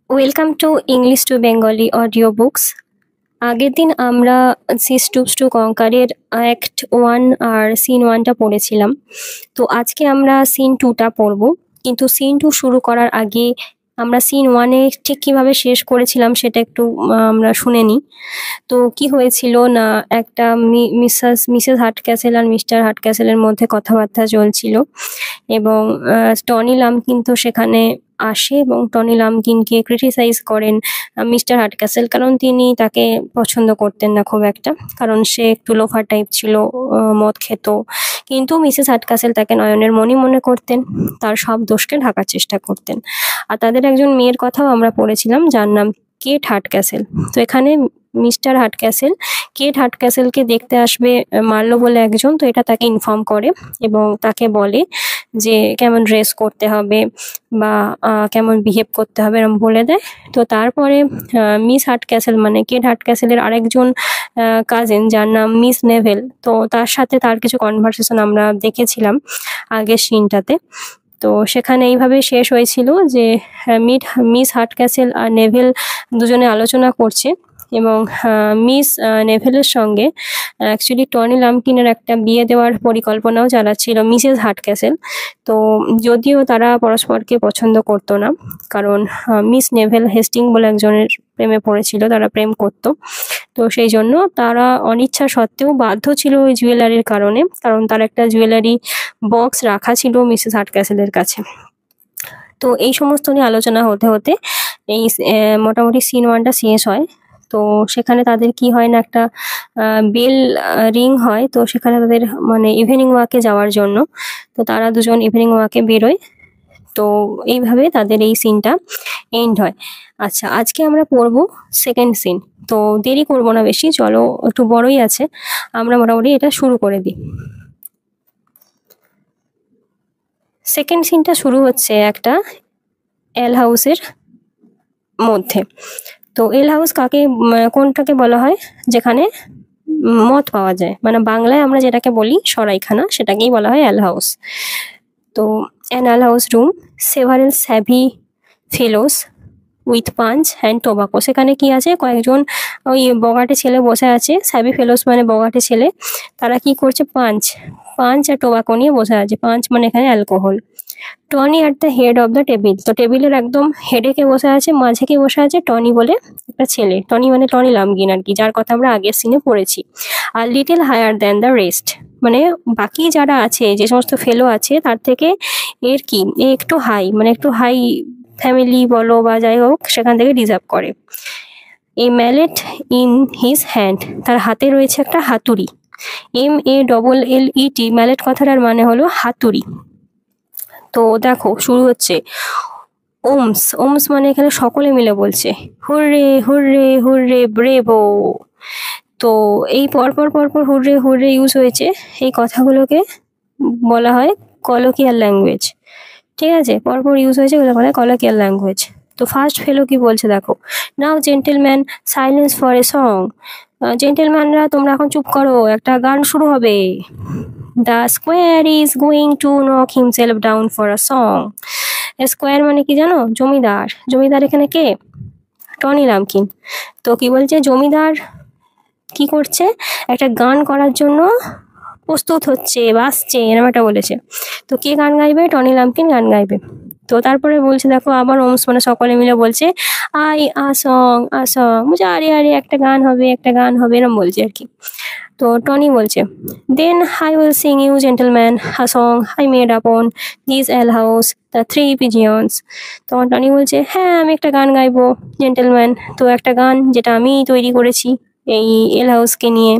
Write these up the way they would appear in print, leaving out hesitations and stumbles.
Welcome to English to Bengali audio books. আগের দিন আমরা সি স্টুপস টু কঙ্কারের অ্যাক্ট 1 আর scene 1টা পড়েছিলাম। তো আজকে আমরা সিন 2টা পড়ব। কিন্তু সিন 2 শুরু করার আগে আমরা সিন 1-এ ঠিক কিভাবে শেষ করেছিলাম সেটা একটু আমরা শুনে নিই। তো কি হয়েছিল না, একটা মিসেস হার্টক্যাসেল আর মিস্টার হার্টক্যাসেলের মধ্যে কথাবার্তা চলছিল এবং টনি লাম্পকিন তো সেখানে আসে এবং টনি লাম্পকিনকে ক্রিটিসাইজ করেন মিস্টার হার্টক্যাসেল, কারণ তিনি তাকে পছন্দ করতেন না খুব একটা, কারণ সে একটু লোফার টাইপ ছিল, মদ খেত। কিন্তু মিসেস হার্টক্যাসেল তাকে নয়নের মণি মনে করতেন, তার সব দোষকে ঢাকার চেষ্টা করতেন। আর তাদের একজন মেয়ের কথাও আমরা পড়েছিলাম যার নাম কেট হার্টক্যাসেল। তো এখানে মিস্টার হার্টক্যাসেল কেট হার্টক্যাসেলকে দেখতে আসবে মার্লো বলে একজন, তো এটা তাকে ইনফর্ম করে এবং তাকে বলে যে কেমন ড্রেস করতে হবে বা কেমন বিহেভ করতে হবে এরকম বলে দেয়। তো তারপরে মিস হার্টক্যাসেল মানে কেট হার্টক্যাসেলের আরেকজন কাজিন যার নাম মিস নেভেল, তো তার সাথে তার কিছু কনভারসেশন আমরা দেখেছিলাম আগের সিনটাতে। তো সেখানে এইভাবে শেষ হয়েছিল যে মিস হার্টক্যাসেল আর নেভেল দুজনে আলোচনা করছে এবং মিস নেভেলের সঙ্গে অ্যাকচুয়ালি টনি লাম্পকিনের একটা বিয়ে দেওয়ার পরিকল্পনাও চালাচ্ছিল মিসেস হার্টক্যাসেল। তো যদিও তারা পরস্পরকে পছন্দ করতো না, কারণ মিস নেভেল হেস্টিং বলে একজনের প্রেমে পড়েছিল, তারা প্রেম করত। তো সেই জন্য তারা অনিচ্ছা সত্ত্বেও বাধ্য ছিল ওই জুয়েলারির কারণে, কারণ তার একটা জুয়েলারি বক্স রাখা ছিল মিসেস হার্টক্যাসেলের কাছে। তো এই সমস্ত নিয়ে আলোচনা হতে হতে এই মোটামুটি সিন 1টা শেষ হয়। তো সেখানে তাদের কি হয় না, একটা বেল রিং হয়, তো সেখানে তাদের মানে ইভিনিং ওয়াকে যাওয়ার জন্য, তো তারা দুজন ইভিনিং ওয়াকে বেরোয়। তো এইভাবে তাদের এই সিনটা এন্ড হয়। আচ্ছা, আজকে আমরা পড়বো সেকেন্ড সিন। তো দেরি করবো না বেশি, চলো, একটু বড়ই আছে, আমরা মোটামুটি এটা শুরু করে দিই। সেকেন্ড সিনটা শুরু হচ্ছে একটা এল হাউসের মধ্যে। তো এল হাউস কোনটাকে বলা হয়, যেখানে মদ পাওয়া যায়, মানে বাংলায় আমরা যেটাকে বলি সরাইখানা, সেটাকেই বলা হয় এল হাউস। তো an ale house room, several savvy fellows with punch and tobacco. সেখানে কি আছে, কয়েকজন ওই বগাটে ছেলে বসে আছে, স্যাভি ফেলোস মানে বগাটে ছেলে, তারা কি করছে, পাঞ্চ আর টোবাকো নিয়ে বসে আছে। পাঞ্চ মানে এখানে alcohol. Tony at the head of the table, তো টেবিলের একদম হেডে কে বসে আছে, মাঝে কে বসে আছে, টনি বলে একটা ছেলে। টনি মানে টনি লাম্পকিন আর কি, যার কথা আমরা আগের সিনে পড়েছি। আর little higher than the rest, মানে বাকি যারা আছে, যে সমস্ত ফেলো আছে তার থেকে এর কি একটু হাই, মানে একটু হাই ফ্যামিলি বলো বা যাই হোক, সেখান থেকে ডিজার্ভ করে। এই ম্যালেট ইন হিজ হ্যান্ড, তার হাতে রয়েছে একটা হাতুড়ি। MALLET, ম্যালেট কথাটার মানে হলো হাতুড়ি। তো দেখো শুরু হচ্ছে ওমস মানে এখানে সকলে মিলে বলছে হুররে হুররে হুররে ব্রেভো। তো এই পরপর হুররে হুররে ইউজ হয়েছে, এই কথাগুলোকে বলা হয় কলোকিয়াল ল্যাঙ্গুয়েজ। ঠিক আছে, পরপর ইউজ হয়েছে, ওগুলো বলা হয় কলোকিয়াল ল্যাঙ্গুয়েজ। তো ফার্স্ট ফেলো কি বলছে দেখো, now gentlemen silence for a song, জেন্টেলম্যানরা তোমরা এখন চুপ করো, একটা গান শুরু হবে। The squire is going to knock himself down for a song. Squire মানে কি জানো, জমিদার। জমিদার এখানে কে, টনি লাম্পকিন। তো কি বলছে, জমিদার কি করছে, একটা গান করার জন্য প্রস্তুত হচ্ছে, বাসছে, এরকম একটা বলেছে। তো কে গান গাইবে, টনি লাম্পকিন গান গাইবে। তো তারপরে বলছে দেখো আবার ওমস মানে সকলে মিলে বলছে আসং বুঝে, আরে আরে একটা গান হবে এরকম বলছে আর কি। তো টনি বলছে, then I will sing you gentlemen a song I made upon this ale house the three pigeons. তখন টনি বলছে, হ্যাঁ আমি একটা গান গাইবো জেন্টলম্যান, তো একটা গান যেটা আমি তৈরি করেছি এই এল হাউসকে নিয়ে।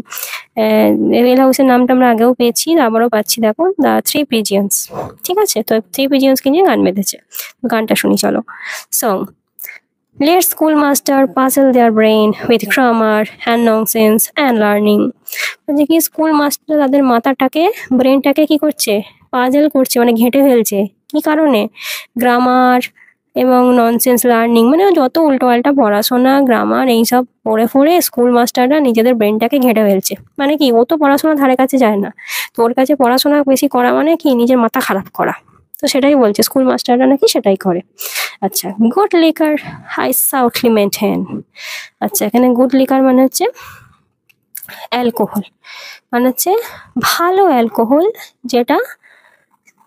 এল হাউসের নামটা আমরা আগেও পেয়েছি, আবারও পাচ্ছি, দেখো দ্য থ্রি পিজিয়ন্স। ঠিক আছে, তো থ্রি পিজিয়ন্সকে নিয়ে গান বেঁধেছে। গানটা শুনি চলো। Song, let schoolmaster puzzle their brain with grammar and nonsense and learning. মানে কি স্কুল মাস্টার তাদের মাথাটাকে, ব্রেনটাকে কি করছে, পাজল করছে, মানে ঘেঁটে ফেলছে। কি কারণে, গ্রামার এবং ননসেন্স লার্নিং, মানে যত উল্টোপাল্টা পড়াশোনা, গ্রামার এইসব পড়ে স্কুল মাস্টাররা নিজেদের ব্রেনটাকে ঘেঁটে ফেলছে। মানে কি, ও তো পড়াশোনার ধারে কাছে যায় না, তো ওর কাছে পড়াশোনা বেশি করা মানে কি নিজের মাথা খারাপ করা। তো সেটাই বলছে, স্কুল মাস্টাররা নাকি সেটাই করে। আচ্ছা, গুড লিকার আই সাউথলি মেনটেন। আচ্ছা, এখানে গুড লিকার মানে হচ্ছে অ্যালকোহল, মানে হচ্ছে ভালো অ্যালকোহল, যেটা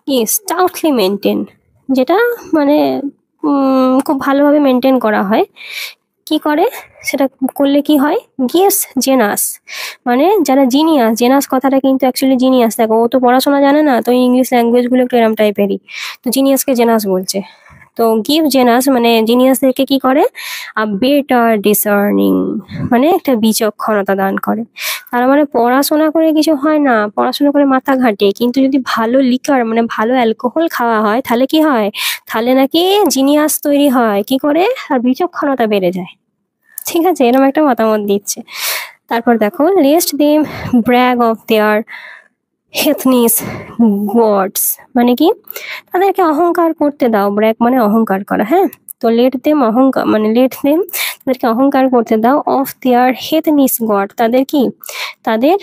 কি স্টাউটলি মেনটেন, যেটা মানে খুব ভালোভাবে মেনটেন করা হয়। কি করে সেটা করলে কি হয়? গিভস জেনাস, মানে যারা জিনিয়াস, জেনাস কথাটা কিন্তু অ্যাকচুয়ালি জিনিয়াস, দেখো ও তো পড়াশোনা জানে না, তো ইংলিশ ল্যাঙ্গুয়েজগুলো একটু এরম টাইপেরই, তো জিনিয়াসকে জেনাস বলছে। তো গিভ জেনাস মানে জিনিয়াসদেরকে কি করে? আ বেটার ডিসার্নিং, মানে একটা বিচক্ষণতা দান করে। তার মানে পড়াশোনা করে কিছু হয় না, পড়াশোনা করে মাথা ঘাটে, কিন্তু যদি ভালো লিকার মানে ভালো অ্যালকোহল খাওয়া হয় তাহলে কি হয়? তাহলে নাকি জিনিয়াস তৈরি হয়, কি করে? আর বিচক্ষণতা বেড়ে যায়। ঠিক আছে, এরকম একটা মতামত দিচ্ছে। তারপর দেখো, lest them brag of their heathenish gods, মানে কি? তাদেরকে অহংকার করতে দাও, ব্র্যাগ মানে অহংকার করা, হ্যাঁ। তো লেট দেম অহংকার মানে লেট দেম, তাদেরকে অহংকার করতে দাও, অফ দেয়ার হেথনিস গড, তাদের কি? তাদের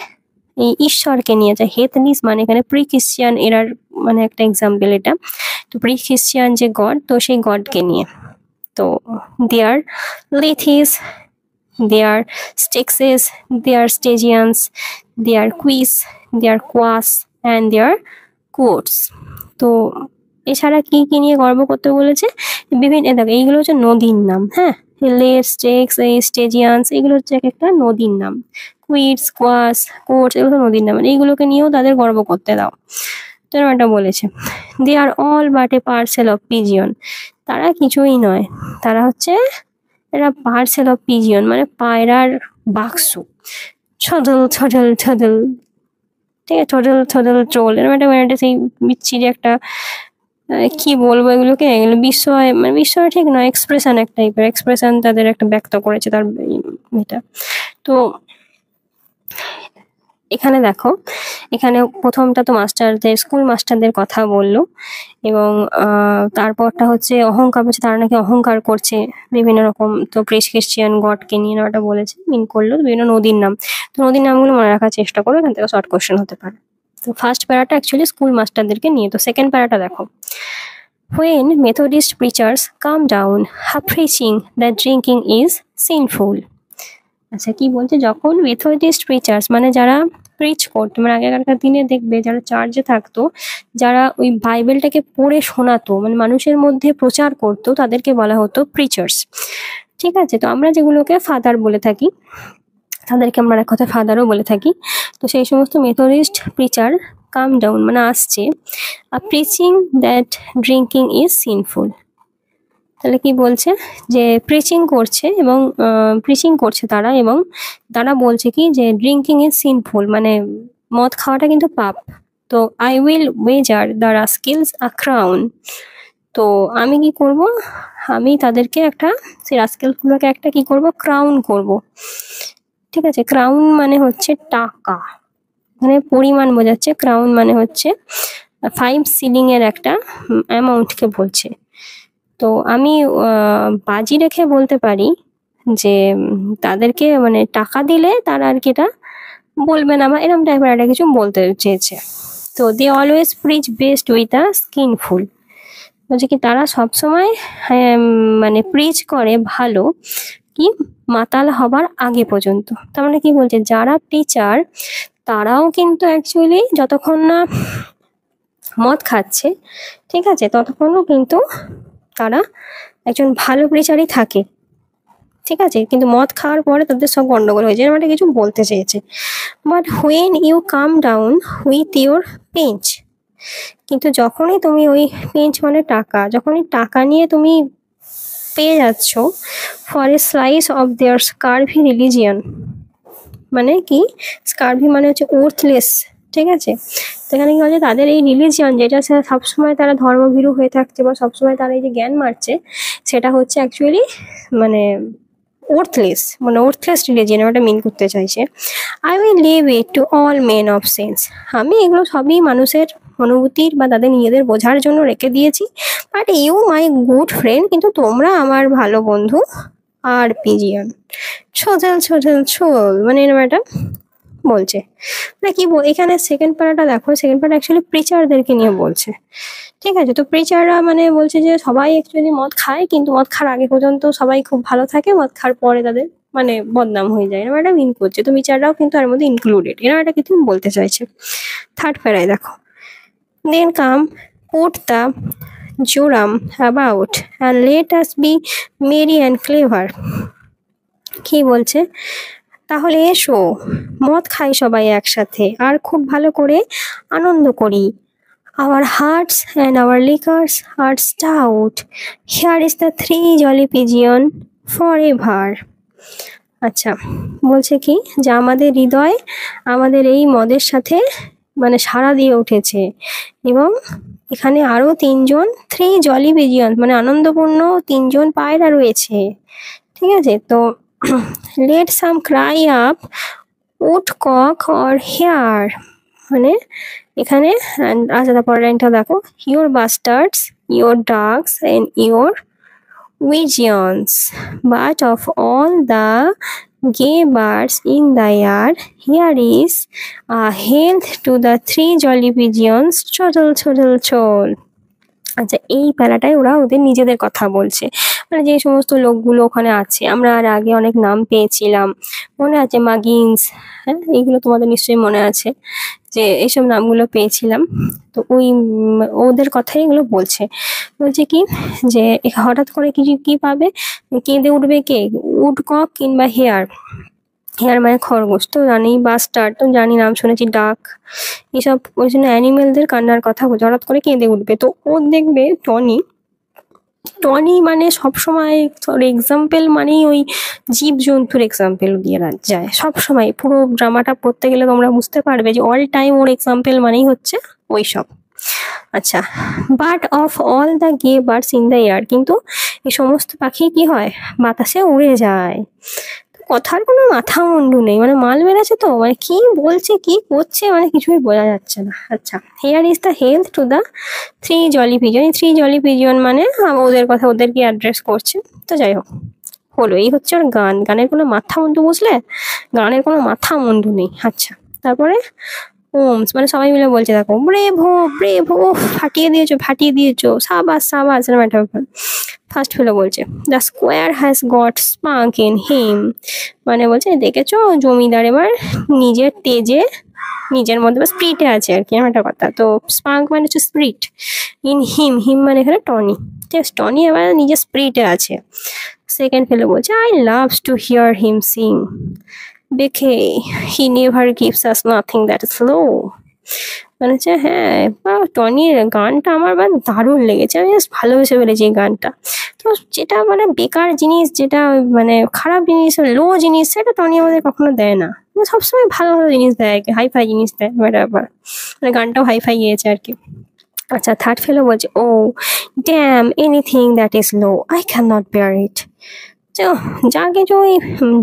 এই ঈশ্বরকে নিয়ে যায়। হেথনিস মানে এখানে প্রি খ্রিস্টিয়ান এরার মানে একটা এক্সাম্পল এটা। তো প্রি খ্রিস্টিয়ান যে গড, তো সেই গডকে নিয়ে। তো দেয়ার লিথিস, their Styxes, their Stygians, their Quis, their Quas and their Quotes। তো এছাড়া কি কি নিয়ে গর্ব করতে বলেছে? বিভিন্ন দেখো, এইগুলো হচ্ছে নদীর নাম, হ্যাঁ। লের, স্টেক্স, এই স্টেজিয়ান্স, এগুলো হচ্ছে এক একটা নদীর নাম। কুইটস, কোয়াস, কোটস, এগুলো নদীর নাম, এইগুলোকে নিয়েও তাদের গর্ব করতে দাও। তো এরকম একটা বলেছে। They are all but a parcel of pigeon, তারা কিছুই নয়, তারা হচ্ছে এরা পার্সেল অফ পিজিয়ন মানে পায়রার বাক্স। ছদল ছদল ছদল, ঠিক আছে, ছদল ছদল চোল, এরকম একটা মানে একটা সেই বিচ্ছিরি একটা কি বলবো এগুলোকে, এগুলো বিস্ময় মানে বিস্ময় ঠিক নয়, এক্সপ্রেশন এক টাইপের এক্সপ্রেশন তাদের একটা ব্যক্ত করেছে তার এটা। তো এখানে দেখো, এখানে প্রথমটা তো মাস্টারদের, স্কুল মাস্টারদের কথা বললো, এবং তারপরটা হচ্ছে অহংকার, বলছে তারা নাকি অহংকার করছে বিভিন্ন রকম। তো প্রেস খ্রিস্টিয়ান গডকে নিয়ে ওটা বলেছে, মিন করলো বিভিন্ন নদীর নাম। তো নদীর নামগুলো মনে রাখার চেষ্টা করো, এখান থেকে শর্ট কোশ্চেন হতে পারে। তো ফার্স্ট প্যারাটা অ্যাকচুয়ালি স্কুল মাস্টারদেরকে নিয়ে। তো সেকেন্ড প্যারাটা দেখো, when Methodist preachers come down preaching that drinking is sinful। আচ্ছা, কি বলছে? যখন মেথডিস্ট প্রিচার্স মানে যারা প্রিচ করতো, মানে আগেকার দিনে দেখবে যারা চার্চে থাকতো, যারা ওই বাইবেলটাকে পড়ে শোনাতো, মানে মানুষের মধ্যে প্রচার করতো, তাদেরকে বলা হতো প্রিচার্স। ঠিক আছে, তো আমরা যেগুলোকে ফাদার বলে থাকি, তাদেরকে আমরা এক কথা ফাদারও বলে থাকি। তো সেই সমস্ত মেথডিস্ট প্রিচার কাম ডাউন মানে আসছে, preaching that drinking is sinful. তাহলে কি বলছে? যে প্রিচিং করছে, এবং প্রিচিং করছে তারা, এবং তারা বলছে কি যে ড্রিঙ্কিং ইজ সিনফুল, মানে মদ খাওয়াটা কিন্তু পাপ। তো I will wager the rascals a crown, তো আমি কি করব? আমি তাদেরকে একটা, সেই রাস্কেলগুলোকে একটা কি করব? ক্রাউন করব। ঠিক আছে, ক্রাউন মানে হচ্ছে টাকা, মানে পরিমাণ বোঝাচ্ছে। ক্রাউন মানে হচ্ছে 5 শিলিং এর একটা অ্যামাউন্টকে বলছে। তো আমি বাজি রেখে বলতে পারি যে তাদেরকে মানে টাকা দিলে তারা আর কি এটা বলবে না, বা এরকম টাইপের একটা কিছু বলতে চেয়েছে। তো they always preach best with a skinful, বলছে কি তারা সবসময় মানে প্রিচ করে ভালো কি মাতাল হবার আগে পর্যন্ত। তার মানে কি বলছে? যারা টিচার তারাও কিন্তু অ্যাকচুয়ালি যতক্ষণ না মদ খাচ্ছে, ঠিক আছে, ততক্ষণও কিন্তু তারা একজন ভালো প্রিচারই থাকে। ঠিক আছে, কিন্তু মদ খাওয়ার পরে তাদের সব গন্ডগোল হয়ে যায়, মানে কিছু বলতে চেয়েছে। But when you come down with your pence, কিন্তু যখনই তুমি ওই পেঞ্চ মানে টাকা, যখনই টাকা নিয়ে তুমি পেয়ে যাচ্ছ for a slice of their scurvy religion, মানে কি স্কার্ভি মানে হচ্ছে ওর্থলেস, ঠিক আছে। তো এখানে কি হচ্ছে? তাদের এই রিলিজিয়ন যেটা সবসময় তারা ধর্মভীরু হয়ে থাকছে, বা সবসময় তারা এই যে জ্ঞান মারছে, সেটা হচ্ছে অ্যাকচুয়ালি মানে ওর্থলেস, মানে ওর্থলেস রিলিজিয়ন ওটা মিন করতে চাইছে। I will leave it to all men of sense, আমি এগুলো সবই মানুষের অনুভূতির বা তাদের নিজেদের বোঝার জন্য রেখে দিয়েছি। But you my good friend, কিন্তু তোমরা আমার ভালো বন্ধু আর পিজিয়ন। ছোঝল ছোঝল ছোল, মানে এরকম একটা বলছে। মানে কি এখানে সেকেন্ড প্যারাটা দেখো, সেকেন্ড প্যারা অ্যাকচুয়ালি প্রিচারদেরকে নিয়ে বলছে। ঠিক আছে, তো প্রিচাররা মানে বলছে যে সবাই অ্যাকচুয়ালি মদ খায়, কিন্তু মদ খাওয়ার আগে পর্যন্ত সবাই খুব ভালো থাকে, মদ খাওয়ার পরে তাদের মানে বদনাম হয়ে যায়, এরকম একটা মিন করছে। তো বিচাররাও কিন্তু এর মধ্যে ইনক্লুডেড, এরা এটা কিন্তু বলতে চাইছে। থার্ড প্যারায় দেখো, দেন কাম put the jorum about and let us be merry and clever। কি বলছে, তাহলে এসো মদ খাই সবাই একসাথে আর খুব ভালো করে আনন্দ করি। Our hearts and our liquors are stout. Here is the three jolly pigeon forever। আচ্ছা, বলছে কি যে আমাদের হৃদয় আমাদের এই মদের সাথে মানে সাড়া দিয়ে উঠেছে, এবং এখানে আরো তিনজন থ্রি জলি পিজিয়ন মানে আনন্দপূর্ণ তিনজন পায়রা রয়েছে। ঠিক আছে, তো let some cry up woodcock or hare, মানে এখানে আচ্ছা তারপরের লাইনটা দেখো, your bustards your ducks and your visions, but of all the gay birds in the air, here is a health to the three jolly pigeons, chortle chortle chol। আচ্ছা, এই প্যারাটায় ওরা ওদের নিজেদের কথা বলছে, মানে যে সমস্ত লোকগুলো ওখানে আছে, আমরা আর আগে অনেক নাম পেয়েছিলাম, মনে আছে মাগিন্স, হ্যাঁ এইগুলো তোমাদের নিশ্চয়ই মনে আছে যে এইসব নামগুলো পেয়েছিলাম। তো ওই ওদের কথাই এগুলো বলছে। বলছে কি যে হঠাৎ করে কিছু কি পাবে, কেঁদে উঠবে কে, উডকক কিংবা হেয়ার, হেয়ার মানে খরগোশ তো জানি, বাস্টার্ড তো জানি, নাম শুনেছি, ডাক, এসব ওই জন্য অ্যানিমেলদের কান্নার কথা বলছে, হঠাৎ করে কেঁদে উঠবে। তো ও দেখবে টনি, টনি মানে সবসময় এক্সাম্পল মানেই ওই জীবজন্তুর এক্সাম্পল দিয়ে যায় সবসময়, পুরো ড্রামাটা পড়তে গেলে তোমরা বুঝতে পারবে যে অল টাইম ওর এক্সাম্পল মানেই হচ্ছে ওই সব। আচ্ছা, but of all the gay birds in the air, কিন্তু এই সমস্ত পাখি কি হয়, বাতাসে উড়ে যায়। কথার কোনো মাথা মুন্ডু নেই, মানে মাল মেরেছে তো, মানে কি বলছে কি করছে মানে কিছুই বোঝা যাচ্ছে না। আচ্ছা, here is the health to the three jolly pigeon, এই থ্রি জলি পিজন মানে ওদের কথা ওদেরকে অ্যাড্রেস করছে। তো যাই হোক, হলো এই হচ্ছে ওর গান, গানের কোনো মাথা মুন্ডু, বুঝলে, গানের কোনো মাথা মুন্ডু নেই। আচ্ছা, তারপরে ওমস মানে সবাই মিলে বলছে দেখো, ব্রেভো ব্রেভো, ফাটিয়ে দিয়েছো, সাবাস সাবাস, এরকম একটা ব্যাপার। ফার্স্ট ফেলো বলছে, the squire has got spunk in him, মানে বলছে দেখেছো জমিদার এবার নিজের তেজে নিজের মধ্যে বা স্প্রিটে আছে আর কি, এমন একটা কথা। তো স্পাঙ্ক মানে হচ্ছে স্প্রিট, ইন হিম, হিম মানে এখানে টনি, ঠিক আছে, টনি এবার নিজের স্প্রিটে আছে। সেকেন্ড ফেলো বলছে, আই লাভস টু হিয়ার হিম সিং, দেখে he never gives us nothing that is লো, মানে হচ্ছে হ্যাঁ বা টনির গানটা আমার বা দারুণ লেগেছে, আমি জাস্ট ভালোবেসে ফেলেছি এই গানটা। তো যেটা মানে বেকার জিনিস, যেটা মানে খারাপ জিনিস, লো জিনিস, সেটা টনি আমাদের কখনো দেয় না, সবসময় ভালো ভালো জিনিস দেয়, হাই ফাই জিনিস দেয়, ব্যাপার মানে গানটাও হাই ফাই গিয়েছে আর কি। আচ্ছা, থার্ড ফেলো বলছে, oh damn anything that is low, I can not bear it, যা কিছু ওই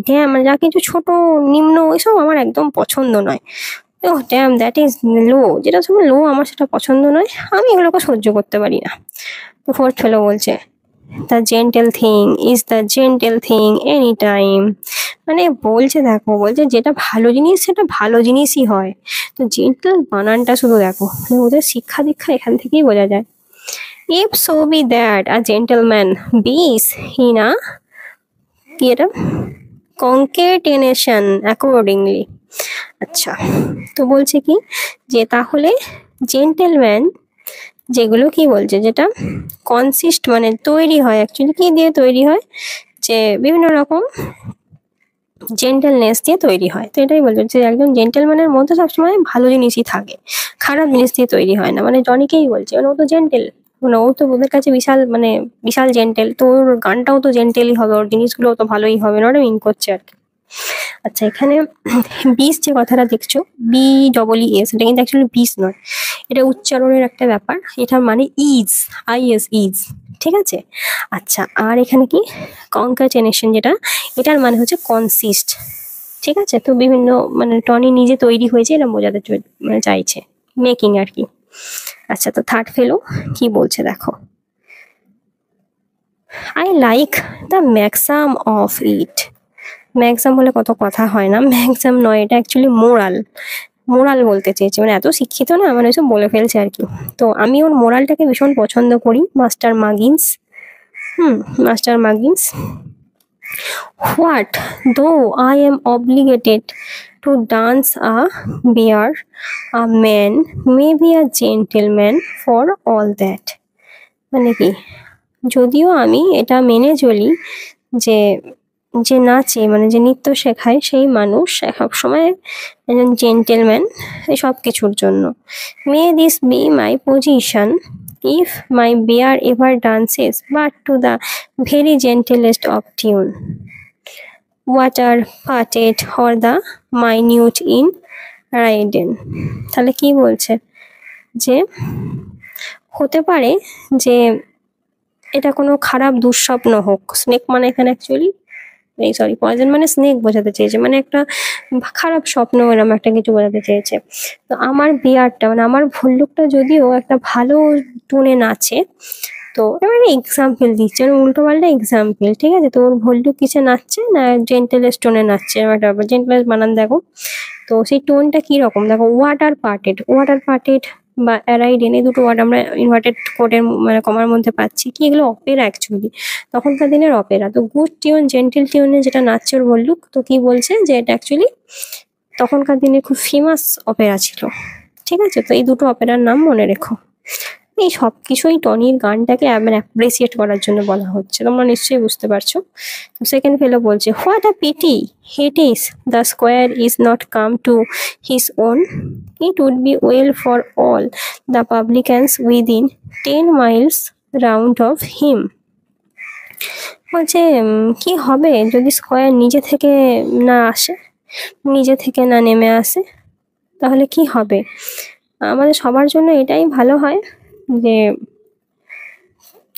ড্যাম যা কিছু ছোট নিম্ন ওইসব আমার একদম পছন্দ নয়। ও ড্যাম দ্যাট ইজ লো, যেটা সময় লো আমার সেটা পছন্দ নয়, আমি এগুলোকে সহ্য করতে পারি না। তো ফোর্থ ফেলো বলছে, the gentle thing is the gentle thing any time, মানে বলছে দেখো, বলছে যেটা ভালো জিনিস সেটা ভালো জিনিসই হয়। তো জেন্টেল বানানটা শুধু দেখো, মানে ওদের শিক্ষা দীক্ষা এখান থেকেই বোঝা যায়। If so be that a gentleman bees in a কি এটা কনকেটেনেশন অ্যাকর্ডিংলি। আচ্ছা, তো বলছে কি যে তাহলে জেন্টেলম্যান যেগুলো কি বলছে, যেটা কনসিস্ট মানে তৈরি হয়, অ্যাকচুয়ালি কি দিয়ে তৈরি হয়, যে বিভিন্ন রকম জেন্টেলনেস দিয়ে তৈরি হয়। তো এটাই বলছে যে একজন জেন্টেলম্যানের মধ্যে সবসময় ভালো জিনিসই থাকে, খারাপ জিনিস দিয়ে তৈরি হয় না, মানে জনিকেই বলছে, মানে ও তো জেন্টেল, মানে ও তো ওদের কাছে বিশাল মানে বিশাল জেন্টেল, তো ওর গানটাও তো জেন্টেলই হবে, ওর জিনিসগুলো তো ভালোই হবে, না মিন করছে আর কি। আচ্ছা, এখানে বিস যে কথাটা দেখছো, বি ডবল ই এস, এটা কিন্তু অ্যাকচুয়ালি বিস নয়, এটা উচ্চারণের একটা ব্যাপার, এটা মানে ইজ, আই এস ইজ, ঠিক আছে। আচ্ছা, আর এখানে কি কনকাটেনেশন, যেটা এটার মানে হচ্ছে কনসিস্ট, ঠিক আছে। তো বিভিন্ন মানে টনি নিজে তৈরি হয়েছে এটা বোঝাতে মানে চাইছে, মেকিং আর কি। আচ্ছা, তো থার্ড ফেলো কি বলছে দেখো, I like the maxim of it, maxim হলে কত কথা হয় না, ম্যাক্সাম নয়, এটা অ্যাকচুয়ালি মোরাল। মোরাল বলতে চেয়েছে, মানে এত শিক্ষিত না, মানে ওইসব বলে ফেলছে আর কি। তো আমি ওর মোরালটাকে ভীষণ পছন্দ করি, master Muggins. Master Muggins, what though I am obligated to dance a bear, a man may be a gentleman for all that. মানে কি, যদিও আমি এটা মেনে চলি যে যে নাচে, মানে যে নৃত্য শেখায় সেই মানুষ সবসময় একজন জেন্টেলম্যান এই সব কিছুর জন্য। May this be my position if my bear ever dances but to the very genteelest of tune, water parted or the minute in Ariadne. তাহলে কি বলছে, যে হতে পারে যে এটা কোনো খারাপ দুঃস্বপ্ন হোক। স্নেক মানে এখানে অ্যাকচুয়ালি পয়জন মানে স্নেক বোঝাতে চেয়েছে, মানে একটা খারাপ স্বপ্ন এরকম একটা কিছু বোঝাতে চেয়েছে। তো আমার বিয়ারটা, মানে আমার ভল্লুকটা যদিও একটা ভালো টুনে নাচে, তো এবার এক্সাম্পল দিচ্ছে, মানে উল্টো পাল্টা এক্সাম্পল, ঠিক আছে। তো ওর ভল্লুক কিসে নাচছে না, জেন্টেলেস টোনে নাচছে, একটা জেন্টেলেস বানান দেখো। তো সেই টোনটা কিরকম দেখো, ওয়াটার পার্টেড বা অ্যারাইডেন, এই দুটো ওয়ার্ড আমরা ইনভার্টেড কোডের মানে কমার মধ্যে পাচ্ছি। কি এগুলো অপেরা অ্যাকচুয়ালি, তখনকার দিনের অপেরা। তো গুড টিউন, জেন্টেল টিউনে যেটা নাচছে ওর ভল্লুক, তো কি বলছে যে এটা অ্যাকচুয়ালি তখনকার দিনে খুব ফেমাস অপেরা ছিল, ঠিক আছে। তো এই দুটো অপেরার নাম মনে রেখো। এই সব কিছুই টনির গানটাকে মানে অ্যাপ্রিসিয়েট করার জন্য বলা হচ্ছে, তোমরা নিশ্চয়ই বুঝতে পারছো। তো সেকেন্ড ফেলো বলছে, what a pity it is the squire is not come to his own, it would be well for all the publicans within 10 miles round of him. বলছে কি হবে যদি স্কোয়ার নিজে থেকে না আসে, নিজে থেকে না নেমে আসে, তাহলে কি হবে? আমাদের সবার জন্য এটাই ভালো হয় যে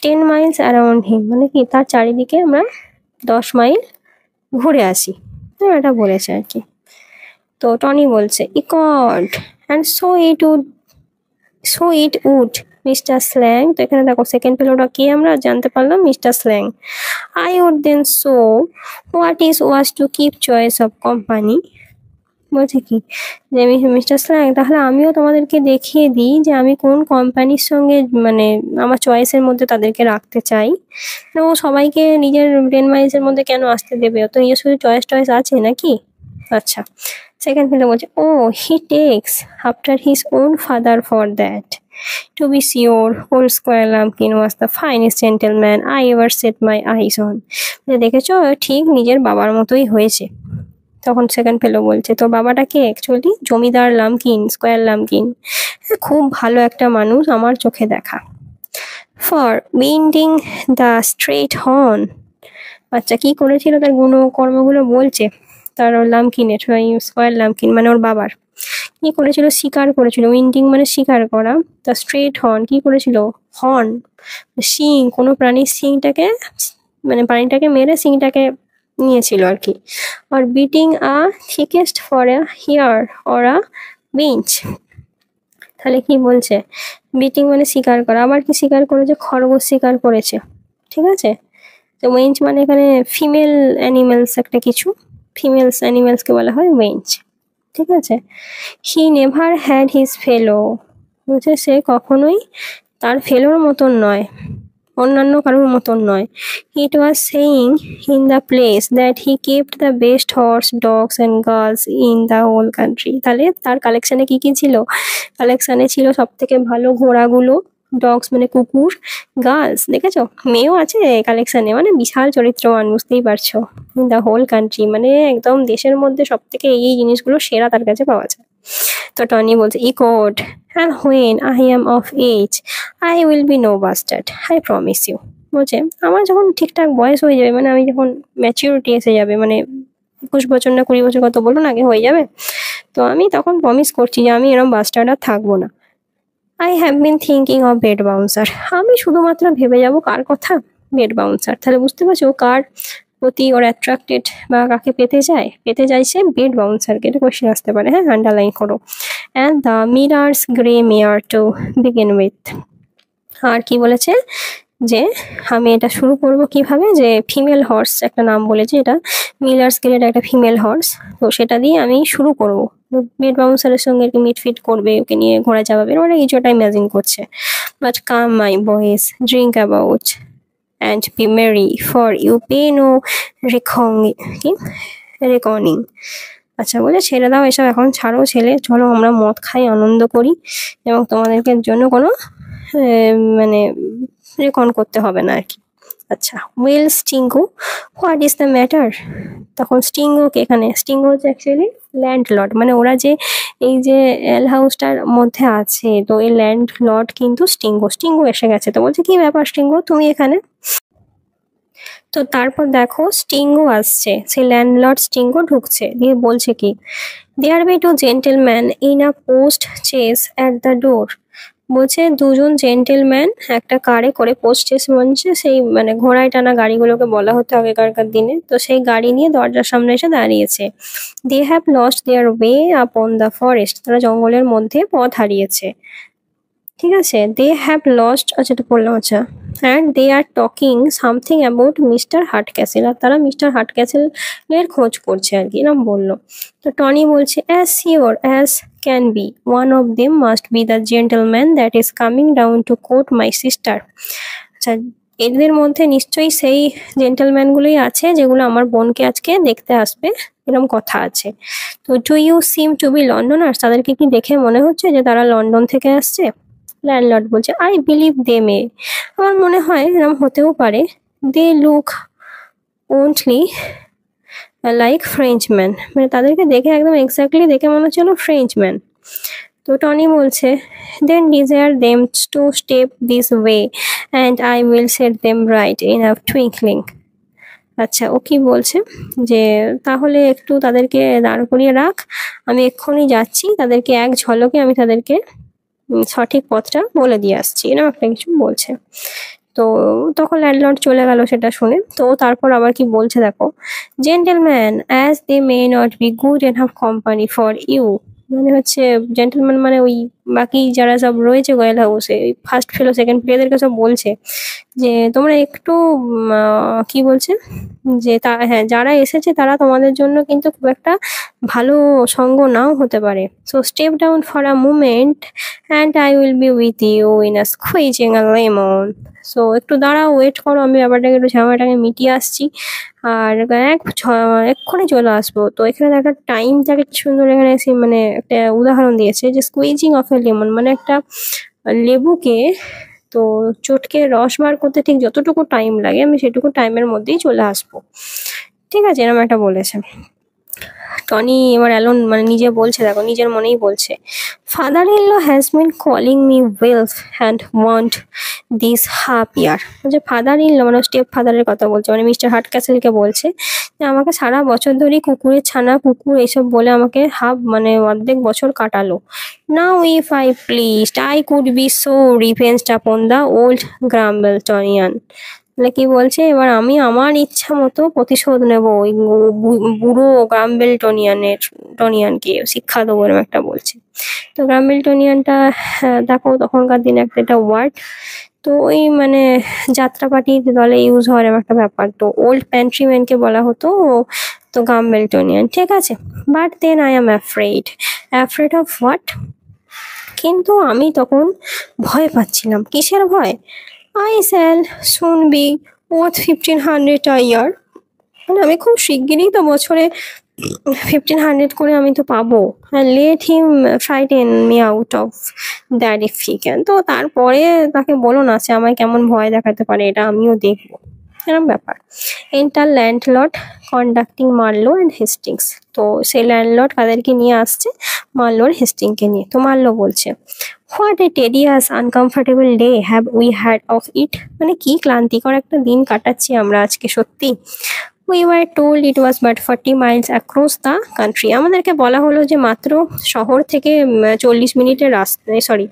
10 miles অ্যারাউন্ড হিম, মানে কি তার চারিদিকে আমরা 10 মাইল ঘুরে আসি, এটা বলেছে আর কি। তো টনি বলছে, ecod and so it would mister Slang. তো এখানে দেখো সেকেন্ড পেলোটা কি আমরা জানতে পারলাম, mister Slang. I would then so what is was to keep choice of company. বলছে কি যে মিস্টার স্ল্যাং, তাহলে আমিও তোমাদেরকে দেখিয়ে দিই যে আমি কোন কোম্পানির সঙ্গে মানে আমার চয়েসের মধ্যে তাদেরকে রাখতে চাই। ও সবাইকে নিজের 10 মাইলসের মধ্যে কেন আসতে দেবে? ও তো নিজের শুধু চয়েস আছে নাকি? আচ্ছা, সেকেন্ড ফিল্ডে বলছে, oh he takes after his own father for that. To be sure, old Squire Lumpkin was the finest gentleman I ever set my eyes on. দেখেছো, ঠিক নিজের বাবার মতোই হয়েছে। তখন সেকেন্ড ফেলো বলছে, তো বাবাটা কে? অ্যাকচুয়ালি জমিদার লামকিন, স্কোয়ার লামকিন, খুব ভালো একটা মানুষ আমার চোখে দেখা। For winding the straight horn. আচ্ছা, কি করেছিল তার কর্মগুলো বলছে তার লামকিনের, স্কোয়ার লামকিন মানে ওর বাবার। কি করেছিল? শিকার করেছিল। উইন্ডিং মানে শিকার করা। দ্য স্ট্রেট হর্ন কি করেছিল? হর্ন শিং, কোনো প্রাণীর শিংটাকে মানে প্রাণীটাকে মেরে শিংটাকে নিয়েছিল আর কি। আর beating a thickest for a hare or a bench. তাহলে কি বলছে? বিটিং মানে শিকার করা, আবার কি শিকার করেছে? খরগোশ শিকার করেছে, ঠিক আছে। তো ওয়েঞ্চ মানে এখানে ফিমেল অ্যানিমেলস, একটা কিছু ফিমেলস অ্যানিমেলসকে বলা হয় ওয়েঞ্চ, ঠিক আছে। হি নেভার হ্যাড হিজ ফেলো, বলছে সে কখনোই তার ফেলোর মতন নয়, অন্যান্য কারোর মতন নয়। It was saying in the place that he kept the best horse, dogs and girls in the whole country. তাহলে তার কালেকশানে কি কি ছিল? কালেকশানে ছিল সব থেকে ভালো ঘোড়াগুলো, ডগস মানে কুকুর, গার্লস দেখেছো মেয়েও আছে কালেকশানে, মানে বিশাল চরিত্রবান, বুঝতেই পারছো। ইন দ্য হোল কান্ট্রি মানে একদম দেশের মধ্যে সব থেকে এই জিনিসগুলো সেরা তার কাছে পাওয়া যায়। তো টনি বলছে, echoed and when I am of age I will be no bastard, I promise you। বলছে আমার যখন ঠিকঠাক বয়স হয়ে যাবে, মানে আমি যখন ম্যাচিউরিটি এসে যাবে, মানে 21 বছর না 20 বছর কত বলুন আগে হয়ে যাবে, তো আমি তখন প্রমিস করছি যে আমি এরকম বাস্টার্ড আর থাকবো না। I have been thinking of bed bouncer। আমি শুধুমাত্র ভেবে যাব কার কথা? Bed bouncer. তাহলে বুঝতে পারছো ও কার প্রতি ওর অ্যাট্রাক্টেড বা কাকে পেতে চাইছে? বেড বাউন্সারকে। এটা কোয়েশ্চেন আসতে পারে, হ্যাঁ, আন্ডারলাইন করো। And the miller's grey mare to begin with. আর কি বলেছে যে আমি এটা শুরু করব কিভাবে, যে ফিমেল হর্স একটা নাম বলেছে, এটা মিলার স্কেলের একটা ফিমেল হর্স। তো সেটা দিয়ে আমি শুরু করবো। বেড বাউন্সারের সঙ্গে মিটফিট করবে, ওকে নিয়ে ঘোরা চাপাবে, ওরা কিছুটা ইমাজিন করছে। But come my boys, drink about and be merry, for you pay no reckoning. আচ্ছা, বলে ছেড়ে দাও এসব, এখন ছাড়ো ছেলে, চলো আমরা মদ খাই, আনন্দ করি, এবং তোমাদেরকে জন্য কোনো মানে রেকন করতে হবে না আর কি। আচ্ছা, well Stingo, what is the matter? তখন স্টিঙ্গোকে, এখানে স্টিঙ্গো হচ্ছে অ্যাকচুয়ালি ল্যান্ডলর্ড, মানে ওরা যে এই যে এল হাউসটার মধ্যে আছে, তো এই ল্যান্ডলর্ড কিন্তু স্টিঙ্গো। স্টিঙ্গো এসে গেছে, তো বলছে কি ব্যাপার স্টিঙ্গো, তুমি এখানে? তো তারপর দেখো স্টিঙ্গো আসছে, সেই ল্যান্ডলর্ড স্টিঙ্গো ঢুকছে, দিয়ে বলছে কি, there be two gentleman in a post chaise at the door. বলছে দুজন জেন্টেলম্যান একটা কারে করে, পোস্ট চেস বলছে সেই মানে ঘোড়ায় টানা গাড়িগুলোকে বলা হতো আগেকার দিনে, তো সেই গাড়ি নিয়ে দরজার সামনে এসে দাঁড়িয়েছে। They have lost their way upon the forest, তারা জঙ্গলের মধ্যে পথ হারিয়েছে। ঠিক আছে, দে হ্যাভ লস্ট, আচ্ছা এটা পড়লাম, আচ্ছা, and they are talking something about mister Hardcastle, আর তারা মিস্টার হার্ট ক্যাসেলের খোঁজ করছে আর কি, এরকম বললো। তো টনি বলছে, as sure as can be, one of them must be the gentleman that is coming down to court my sister. আচ্ছা, এদের মধ্যে নিশ্চয়ই সেই জেন্টলম্যানগুলোই আছে যেগুলো আমার বোনকে আজকে দেখতে আসবে, এরকম কথা আছে। তো do you seem to be Londoners, তাদেরকে কি দেখে মনে হচ্ছে যে তারা লন্ডন থেকে আসছে? ল্যান্ডলর্ড বলছে, আই বিলিভ দে মে, আমার মনে হয় এরকম হতেও পারে। They look only like Frenchman, মানে তাদেরকে দেখে একদম এক্স্যাক্টলি দেখে মনে হচ্ছিল ফ্রেঞ্চম্যান। তো টনি বলছে, then desire them to step this way and I will set them right in a twinkling. আচ্ছা, ও কি বলছে যে তাহলে একটু তাদেরকে দাঁড় করিয়ে রাখ, আমি এক্ষুনি যাচ্ছি, তাদেরকে এক ঝলকে আমি তাদেরকে সঠিক পথটা বলে দিয়ে আসছি, এরকম একটা কিছু বলছে। তো তখন ল্যান্ডলর্ড চলে গেল সেটা শুনে। তো তারপর আবার কি বলছে দেখো, gentleman as they may not be good enough company for you, মানে হচ্ছে জেন্টেলম্যান মানে ওই বাকি যারা সব রয়েছে গোয়েল হাউসে, ওই ফার্স্ট ফেলো সেকেন্ড প্লেয়ারদেরকে সব বলছে যে তোমরা একটু কি বলছে যে হ্যাঁ, যারা এসেছে তারা তোমাদের জন্য কিন্তু খুব একটা ভালো সঙ্গ নাও হতে পারে। So step down for a moment and I will be with you in a squeezing a lemon. So একটু দাঁড়াও, ওয়েট করো, আমি ব্যাপারটাকে একটু ঝামেলাটাকে মিটিয়ে আসছি, আর এক্ষুনি চলে আসবো। তো এখানে একটা টাইমটাকে সুন্দর এখানে মানে একটা উদাহরণ দিয়েছে যে স্কুইজিং অফ এ লেমন, মানে একটা লেবুকে তো চটকে রস বার করতে ঠিক যতটুকু টাইম লাগে আমি সেটুকু টাইমের মধ্যেই চলে আসবো। ঠিক আছে, এরকম একটা বলেছে। টনি এবার অ্যালোন মানে নিজে বলছে, দেখো নিজের মনেই বলছে, father in law has been calling me whelp and want this half year. যে ফাদার ইন ল মানে স্টেপ ফাদারের কথা বলছে, মানে মিস্টার হার্ট ক্যাসেলকে বলছে যে আমাকে সারা বছর ধরেই কুকুরের ছানা, কুকুর এইসব বলে আমাকে মানে অর্ধেক বছর কাটালো। Now if I pleased I could be so revenged upon the old গ্রাম্বলটনিয়ান। তাহলে কি বলছে, এবার আমি আমার ইচ্ছা মতো প্রতিশোধ নেব ওই বুড়ো টনিয়ানকে শিক্ষা দেবো, এরকম একটা বলছে। তো টনিয়ানটা দেখো তখনকার দিনে একটা ওয়ার্ড, তো ওই মানে যাত্রাপাটি দলে ইউজ হওয়ার একটা ব্যাপার। তো ওল্ড প্যান্ট্রিম্যানকে বলা হতো তো টনিয়ান, ঠিক আছে। But then I am afraid of what, কিন্তু আমি তখন ভয় পাচ্ছিলাম। কিসের ভয়? I shall soon be worth 1500 a year, মানে আমি খুব শিগগিরই তো বছরে 1500 করে আমি তো পাবো। Let him frighten me out of that if he can. তো তারপরে তাকে বলো না সে আমায় কেমন ভয় দেখাতে পারে, এটা আমিও দেখবো, এরকম ব্যাপার। Enter landlord conducting Marlowe and Hastings. তো সেই ল্যান্ডলর্ড কাদেরকে নিয়ে আসছে? মার্লো আর হেস্টিংকে নিয়ে। তো মার্লো বলছে, what a tedious uncomfortable day have we had of it, মানে কি ক্লান্তিকর একটা দিন কাটাচ্ছি আমরা আজকে সত্যি। We were told it was but 40 miles across the country, আমাদেরকে বলা হলো যে মাত্র শহর থেকে 40 মিনিটের রাস্তা, সরি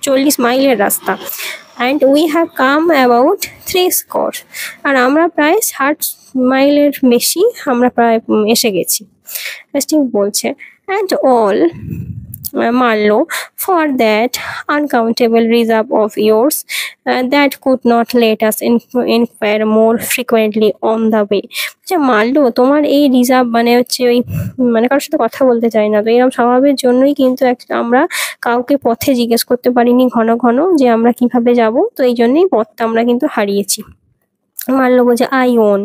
40 মাইলের রাস্তা। And we have come about 3 scores, আর আমরা প্রায় 60 মাইলের বেশি আমরা প্রায় এসে গেছি। ঠিক বলছে, and all Marlowe, for that uncountable reserve of yours that could not let us inquire more frequently on the way. আচ্ছা মারলো, তোমার এই রিজার্ভ মানে হচ্ছে ওই মানে কারোর সাথে কথা বলতে চাই না, তো এরকম স্বভাবের জন্যই কিন্তু আমরা কাউকে পথে জিজ্ঞেস করতে পারিনি ঘন ঘন যে আমরা কিভাবে যাব, তো এই জন্যই পথটা আমরা কিন্তু হারিয়েছি। মারলো বলছে আই ওন,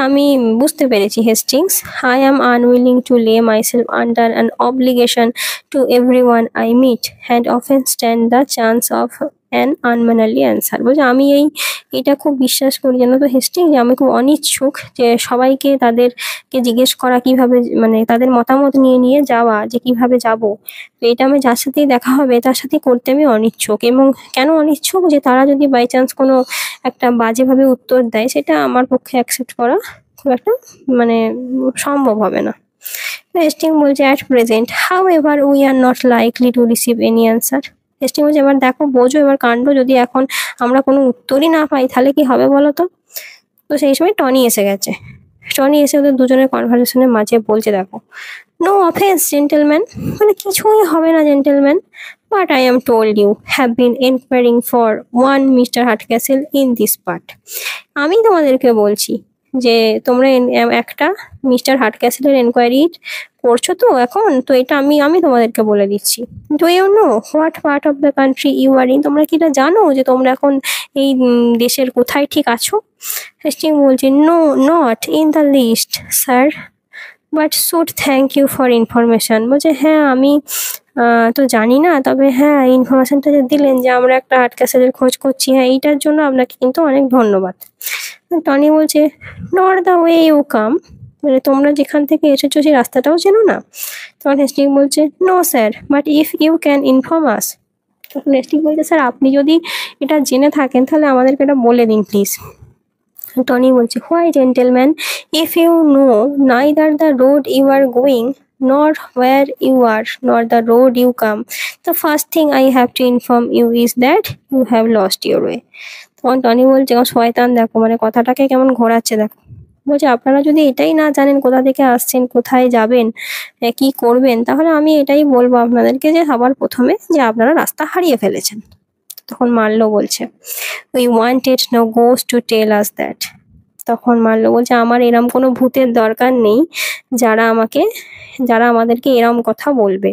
আমি বুঝতে পেরেছি Hastings, I am unwilling to lay myself under an obligation to everyone I meet and often stand the chance of an unmannerly answer. বলছে আমি এটা খুব বিশ্বাস করি জানো তো হেস্টিং, যে আমি খুব অনিচ্ছুক যে সবাইকে তাদেরকে জিজ্ঞেস করা কিভাবে, মানে তাদের মতামত নিয়ে নিয়ে যাওয়া যে কিভাবে যাব, তো এটা আমি যার সাথেই দেখা হবে তার সাথে করতে আমি অনিচ্ছুক। এবং কেন অনিচ্ছুক, যে তারা যদি বাই চান্স কোনো একটা বাজেভাবে উত্তর দেয় সেটা আমার পক্ষে অ্যাকসেপ্ট করা খুব একটা মানে সম্ভব হবে না। হেস্টিং বলছে at present however we are not likely to receive any answer. Hastings বলছে এবার দেখো বোঝো এবার কাণ্ড, যদি এখন আমরা কোনো উত্তরই না পাই তাহলে কি হবে বলো তো। তো সেই সময় টনি এসে গেছে। টনি এসে ওদের দুজনের কনভারসেশনের মাঝে বলছে দেখো, নো অফেন্স জেন্টেলম্যান, মানে কিছুই হবে না gentleman, but I am told you have been enquiring for one mister Hardcastle in this part. আমি তোমাদেরকে বলছি যে তোমরা একটা মিস্টার হার্টক্যাসেলের এনকোয়ারি করছো তো এখন, তো এটা আমি তোমাদেরকে বলে দিচ্ছি। Do you know what part of the country you are in, তোমরা কি এটা জানো যে তোমরা এখন এই দেশের কোথায় ঠিক আছো? হেস্টিং বলছে no not in the least sir, but should thank you for information. বলছে হ্যাঁ আমি তো জানি না, তবে হ্যাঁ ইনফরমেশনটা যে দিলেন যে আমরা একটা আর্ট ক্যাসেলের খোঁজ করছি, হ্যাঁ এইটার জন্য আপনাকে কিন্তু অনেক ধন্যবাদ। টনি বলছে not the way you came, মানে তোমরা যেখান থেকে এসেছো সেই রাস্তাটাও চেনো না? তখন হেস্টিং বলছে no sir, but if you can inform us. তখন হেস্টিং বলছে স্যার আপনি যদি এটা জেনে থাকেন তাহলে আমাদেরকে এটা বলে দিন প্লিজ। টনি বলছে why gentleman, if you know neither the road you are going nor where you are nor the road you come, the first thing I have to inform you is that you have lost your way. তখন Tony বলছে শয়তান দেখো, মানে কথাটাকে কেমন ঘোরাচ্ছে দেখো। বলছে আপনারা যদি এটাই না জানেন কোথা থেকে আসছেন, কোথায় যাবেন, কি করবেন, তাহলে আমি এটাই বলবো আপনাদেরকে যে সবার প্রথমে যে আপনারা রাস্তা হারিয়ে ফেলেছেন। তখন মারলো বলছে we wanted no ghost to tell us that. তখন মারলো বলছে আমার এরম কোনো ভূতের দরকার নেই যারা আমাদেরকে এরম কথা বলবে।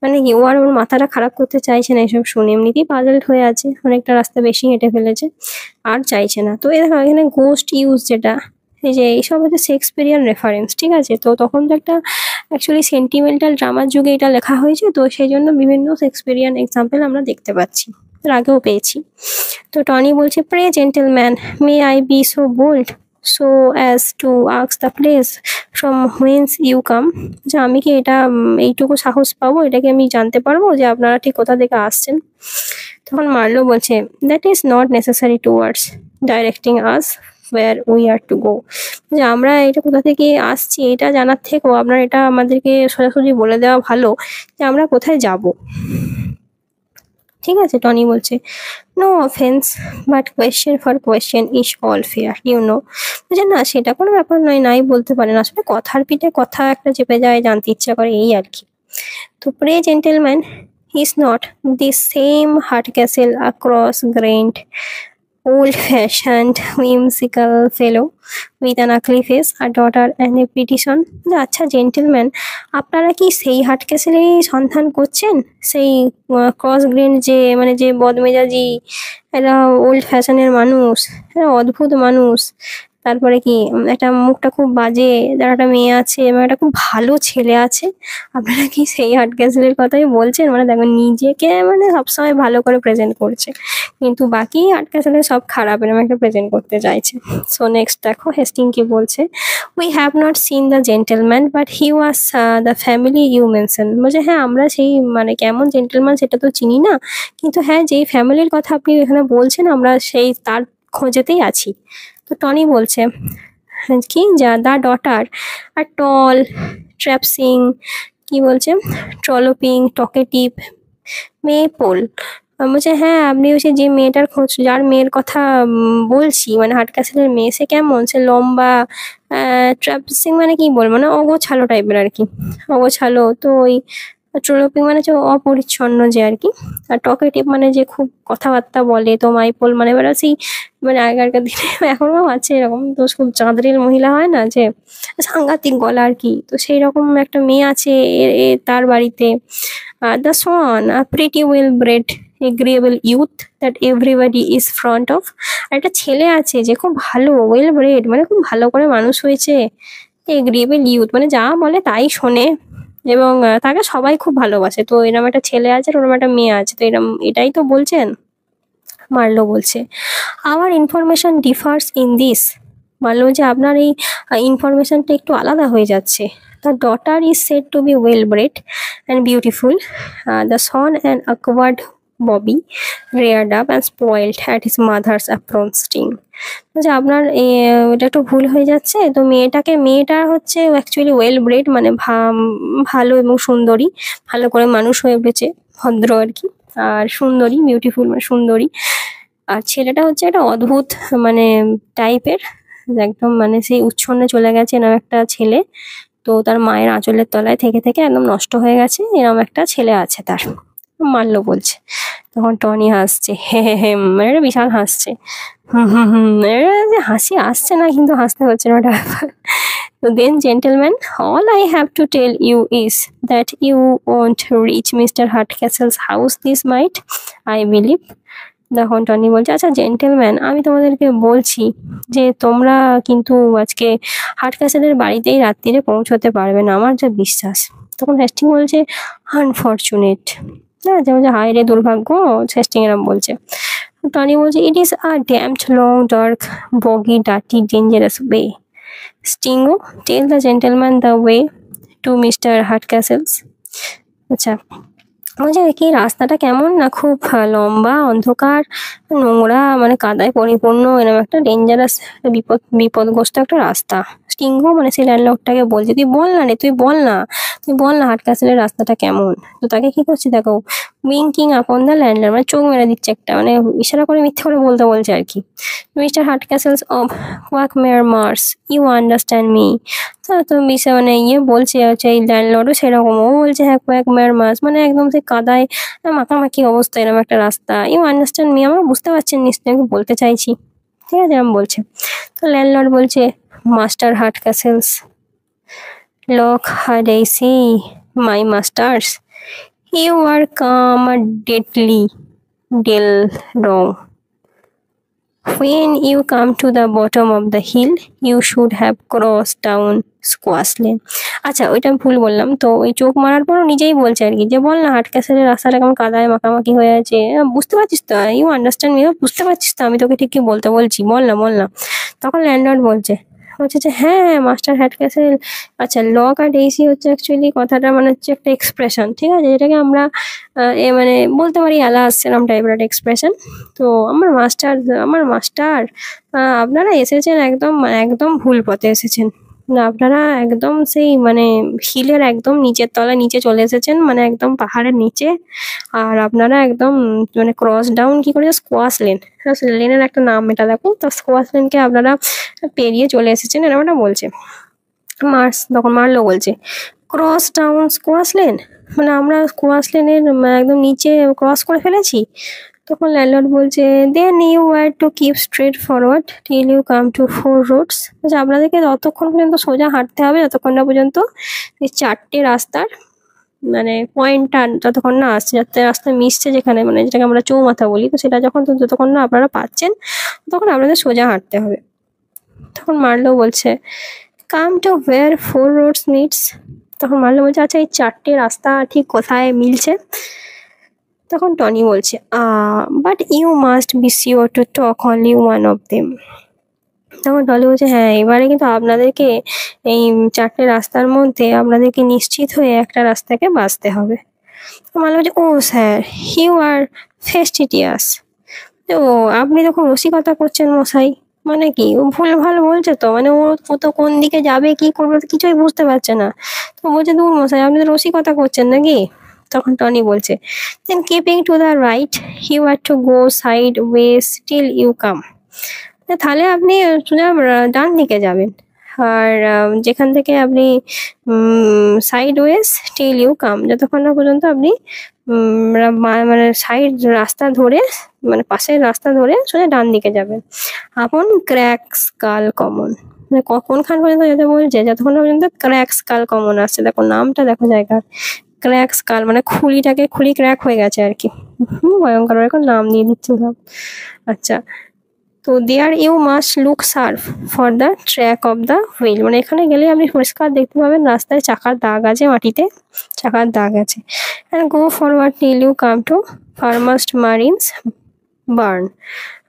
মানে কি ও আর ওর মাথাটা খারাপ করতে চাইছে না এসব শুনে, এমনিতেই পাজলড হয়ে আছে, অনেকটা রাস্তা বেশি হেঁটে ফেলেছে, আর চাইছে না। তো এখানে গোস্ট ইউজ যেটা, এই যে এইসব হচ্ছে শেক্সপিয়ারিয়ান রেফারেন্স, ঠিক আছে? তো তখন তো একটা অ্যাকচুয়ালি সেন্টিমেন্টাল ড্রামার যুগে এটা লেখা হয়েছে, তো সেই জন্য বিভিন্ন শেক্সপিয়ারিয়ান এক্সাম্পল আমরা দেখতে পাচ্ছি, এর আগেও পেয়েছি। তো টনি বলছে pray gentlemen may I be so bold so as to ask the place from whence you come, যে আমি কি এটা এইটুকু সাহস পাবো, এটাকে আমি জানতে পারবো যে আপনারা ঠিক কোথা থেকে আসছেন? তখন মারলো বলছে that is not necessary towards directing us were we are to গো, যে আমরা এটা কোথা থেকে আসছি এটা জানার থেকেও আপনার এটা আমাদেরকে সোজাসুজি বলে দেওয়া ভালো যে আমরা কোথায় যাব। ঠিক আছে? টনি বলছে no offence but question for question is all fair you know, বুঝলেন না, সেটা কোনো ব্যাপার নয়, নাই বলতে পারেন, আসলে কথার পিঠে কথা একটা চেপে যায়, জানতে ইচ্ছা করে এই আর কি। তো pray gentleman is not the same Hardcastle cross-grained, old-fashioned, whimsical fellow with an ugly face, a daughter and a petition. আচ্ছা জেন্টেলম্যান, আপনারা কি সেই হার্টক্যাসেলেরই সন্ধান করছেন? সেই ক্রস গ্রেন যে মানে যে বদমেজাজি একটা ওল্ড ফ্যাশনের মানুষ, অদ্ভুত মানুষ, তারপরে কি একটা মুখটা খুব বাজে, যার একটা মেয়ে আছে এবং একটা খুব ভালো ছেলে আছে, আপনারা কি সেই হার্টক্যাসেলের কথাই বলছেন? মানে দেখো নিজেকে মানে সবসময় ভালো করে প্রেজেন্ট করছে, কিন্তু বাকি হার্টক্যাসেলের সব খারাপ এরকম একটা প্রেজেন্ট করতে চাইছে। সো নেক্সট দেখো হেস্টিং কি বলছে, we have not seen the gentleman but he was the family you mention. বলছে হ্যাঁ আমরা সেই মানে কেমন জেন্টেলম্যান সেটা তো চিনি না, কিন্তু হ্যাঁ যেই ফ্যামিলির কথা আপনি এখানে বলছেন আমরা সেই তার খোঁজেতেই আছি। তো টনি বলছে কি দ্য ডটার আর টল ট্র্যাপসিং কি বলছে ট্রলোপিং টকেটিভ মেয়ে পোল। বলছে হ্যাঁ আপনি হচ্ছে যে মেয়েটার খোঁজ, যার মেয়ের কথা বলছি মানে হার্টক্যাসেলের মেয়ে, সে কেমন, সে লম্বা, ট্র্যাপসিং মানে কি বলবো না, অগোছালো টাইপের আর কি, অগোছালো। তো ওই ট্রোলোপিং মানে যে অপরিচ্ছন্ন যে আর কি। আর টকেটিভ মানে যে খুব কথাবার্তা বলে। তো মাইপোল মানে এবার সেই মানে আগেকার দিনে এখনো আছে এরকম, তো খুব চাঁদরেল মহিলা হয় না যে সাংঘাতিক গলা আর কি, তো সেই রকম একটা মেয়ে আছে তার বাড়িতে। The son pretty well bred agreeable youth that everybody is front of. আর একটা ছেলে আছে যে খুব ভালো, ওয়েল ব্রেড মানে খুব ভালো করে মানুষ হয়েছে, এগ্রিয়েবল ইউথ মানে যা বলে তাই শোনে, এবং তাকে সবাই খুব ভালোবাসে। তো এরকম একটা ছেলে আছে আর ওরকম একটা মেয়ে আছে, তো এরকম এটাই তো বলছেন। মার্লো বলছে our information differs in this. Marlow যে আপনার এই ইনফরমেশনটা একটু আলাদা হয়ে যাচ্ছে। The daughter is said to be well bred and beautiful, the son and awkward booby reared up and spoiled at his mother's apprenticing। যে আপনার এটা একটু ভুল হয়ে যাচ্ছে। তো মেয়েটা হচ্ছে অ্যাকচুয়ালি ওয়েল ব্রেড মানে ভালো এবং সুন্দরী, ভালো করে মানুষ হয়ে উঠেছে, ভদ্র আর কি। আর সুন্দরী, বিউটিফুল মানে সুন্দরী। আর ছেলেটা হচ্ছে একটা অদ্ভুত মানে টাইপের, একদম মানে সেই উচ্ছন্নে চলে গেছে এরকম একটা ছেলে। তো তার মায়ের আঁচলের তলায় থেকে থেকে একদম নষ্ট হয়ে গেছে, এরকম একটা ছেলে আছে তার। মারলো বলছে। তখন টনি হাসছে, হে হে হে, এটা বিশাল হাসছে। হুম হুম হুম, এটা যে হাসি আসছে না কিন্তু হাসতে হচ্ছে না, ওটা ব্যাপার। So then, gentlemen, all I have to tell you is that you won't reach Mr. Hardcastle's house this night, I believe. তখন টনি বলছে, আচ্ছা জেন্টেলম্যান, আমি তোমাদেরকে বলছি যে তোমরা কিন্তু আজকে হার্ডক্যাসেলের বাড়িতেই রাত্রিরে পৌঁছতে পারবে না, আমার যা বিশ্বাস। তখন হেস্টিং বলছে, আনফর্চুনেট। হ্যাঁ, যেমন হাই রে দুর্ভাগ্য, হেস্টিং এরম বলছে। টনি বলছে, it is a damned long dark boggy dirty dangerous way. Stingo, tell the gentleman the way to mister Hardcastle's. আচ্ছা, বলছে কি রাস্তাটা কেমন না, খুব লম্বা, অন্ধকার, নোংরা, মানে কাদায় পরিপূর্ণ, এরকম একটা ডেঞ্জারাস বিপদগ্রস্ত একটা রাস্তা। স্টিঙ্গো মানে সেই ল্যান্ডলর্ডটাকে বলছে, তুই বল না রে, তুই বল না হার্ডক্যাসেলের রাস্তাটা কেমন। তো তাকে কি করছে দেখো, উইঙ্কিং আপন দ্য ল্যান্ডলর্ড মানে চোখ মেরে দিচ্ছে একটা, মানে ইশারা করে মিথ্যে করে বলতে বলছে আর কি। Mister Hardcastle's of Quagmire Marsh, you understand me. তো বিষয় মানে বলছে হচ্ছে এই ল্যান্ডলর্ডও সেরকম, ও বলছে হ্যাঁ কোয়াকমেয়ার মার্স মানে একদম সেই কাদায় মাখামাখি অবস্থা, এরকম একটা রাস্তা। ইউ আন্ডারস্ট্যান্ড মি, আমরা বুঝতে পারছেন নিশ্চয়ই আমি বলতে চাইছি, ঠিক আছে এরকম বলছে। তো ল্যান্ডলর্ড বলছে, master Hardcastle's, lackadaisy my masters, you are come deadly deal wrong. When you come to the bottom of the hill, you should have crossed down Squash Lane. আচ্ছা, ওইটা আমি ভুল বললাম। তো ওই চোখ মারার পরও নিজেই বলছে আর কি, যে বল না হার্ডক্যাসেলের রাস্তাটা কেমন কাদায় মাখামাখি হয়ে আছে, বুঝতে পারছিস তো, ইউ আন্ডারস্ট্যান্ড মি, বুঝতে পারছিস তো আমি তোকে ঠিক কি বলতে বলছি, বল না। তখন ল্যান্ডলর্ড বলছে যে হ্যাঁ মাস্টার হার্ডক্যাসেল। আচ্ছা, লক আর ডেইসি হচ্ছে অ্যাকচুয়ালি কথাটা মানে হচ্ছে একটা এক্সপ্রেশন, ঠিক আছে, যেটাকে আমরা মানে বলতে পারি অ্যালাস এরকম টাইপের একটা এক্সপ্রেশন। তো আমার মাস্টার, আপনারা এসেছেন একদম ভুল পথে এসেছেন না, আপনারা একদম সেই মানে হিলের একদম নিচের তলায় নিচে চলে এসেছেন, মানে একদম পাহাড়ের নিচে। আর আপনারা একদম মানে ক্রস ডাউন কি করে, স্কোয়াশ লেনের একটা নাম এটা দেখো, তো স্কোয়াশ লেনকে আপনারা পেরিয়ে চলে এসেছেন, এরকম একটা বলছে। তখন মারলো বলছে, ক্রস ডাউন স্কোয়াশ লেন মানে আমরা স্কোয়াশ লেনের একদম নিচে ক্রস করে ফেলেছি। তখন ল্যান্ডলর্ড বলছে, then you are to keep straight forward till you come to 4 roads. বলছে আপনাদেরকে ততক্ষণ পর্যন্ত সোজা হাঁটতে হবে যতক্ষণ না পর্যন্ত এই 4টে রাস্তার মানে পয়েন্টটা যতক্ষণ না আসছে, যাতে রাস্তা মিশছে যেখানে, মানে যেটাকে আমরা চৌমাথা বলি, তো সেটা যতক্ষণ না আপনারা পাচ্ছেন তখন আপনাদের সোজা হাঁটতে হবে। তখন মারলো বলছে, come to where 4 roads meets. তখন মারলো বলছে, আচ্ছা এই 4টে রাস্তা ঠিক কোথায় মিলছে। তখন টনি বলছে, but you must be sure to talk only one of them. তখন টনি বলছে, হ্যাঁ এবারে কিন্তু আপনাদেরকে এই 4টে রাস্তার মধ্যে আপনাদেরকে নিশ্চিত হয়ে একটা রাস্তাকে বাছতে হবে। মারলো বলছে, ও স্যার, ইউ আর ফেস্টিটিয়াস। ও আপনি তো খুব রসিকতা করছেন মশাই, মানে কি ও ভুলভাল বলছে তো, মানে ও তো কোন দিকে যাবে কি করবে কিছুই বুঝতে পারছে না। তো বলছে, দূর মশাই আপনি তো রসিকতা করছেন নাকি। তখন টনি বলছে, then keeping to the right you are to go sideways till you come. তাহলে আপনি সোজা ডান দিকে যাবেন, আর যেখান থেকে আপনি sideways till you come, যতক্ষণ না পর্যন্ত আপনি মানে সাইড রাস্তা ধরে, মানে পাশের রাস্তা ধরে সোজা ডান দিকে যাবেন। আপন ক্র্যাক স্কাল কমন, মানে কোনখান পর্যন্ত যেতে বলছে, যতক্ষণ না পর্যন্ত ক্র্যাক স্কাল কমন আসছে। দেখো নামটা, দেখো জায়গার, ক্র্যাক স্কাল মানে খুলি ক্র্যাক হয়ে গেছে আর কি। ভয়ঙ্কর এরকম নাম দিয়ে দিচ্ছে সব। আচ্ছা, তো there you must look sharp for the track of the wheel, মানে এখানে গেলে আপনি পরিষ্কার দেখতে পাবেন রাস্তায় চাকার দাগ আছে, মাটিতে চাকার দাগ আছে। And go forward till you come to farmer's Murrain's barn.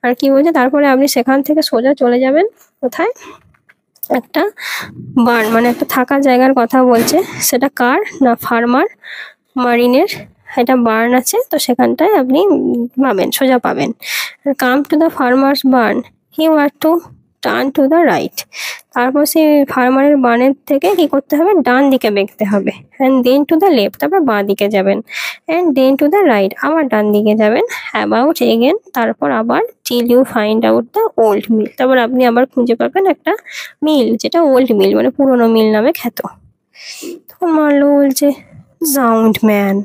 আর কি বলছে, তারপরে আপনি সেখান থেকে সোজা চলে যাবেন কোথায়, একটা বার্ন মানে একটা থাকার জায়গার কথা বলছে। সেটা কার না, ফার্মার মারিনের একটা বার্ন আছে, তো সেখানটায় আপনি পাবেন, সোজা পাবেন। Come to the farmer's barn, you are to turn to the right. তারপর সেই ফার্মারের বার্নের থেকে কি করতে হবে, ডান দিকে বেঁকতে হবে। And then to the left, তারপর বাঁ দিকে যাবেন। And then to the right, আবার ডান দিকে যাবেন। অ্যাবাউট এগেন, তারপর আবার till you find out the old mill, তারপর আপনি আবার খুঁজে পাবেন একটা মিল, যেটা ওল্ড মিল মানে পুরোনো মিল নামে খ্যাত। তখন মারলো বলছে সাউন্ড ম্যান,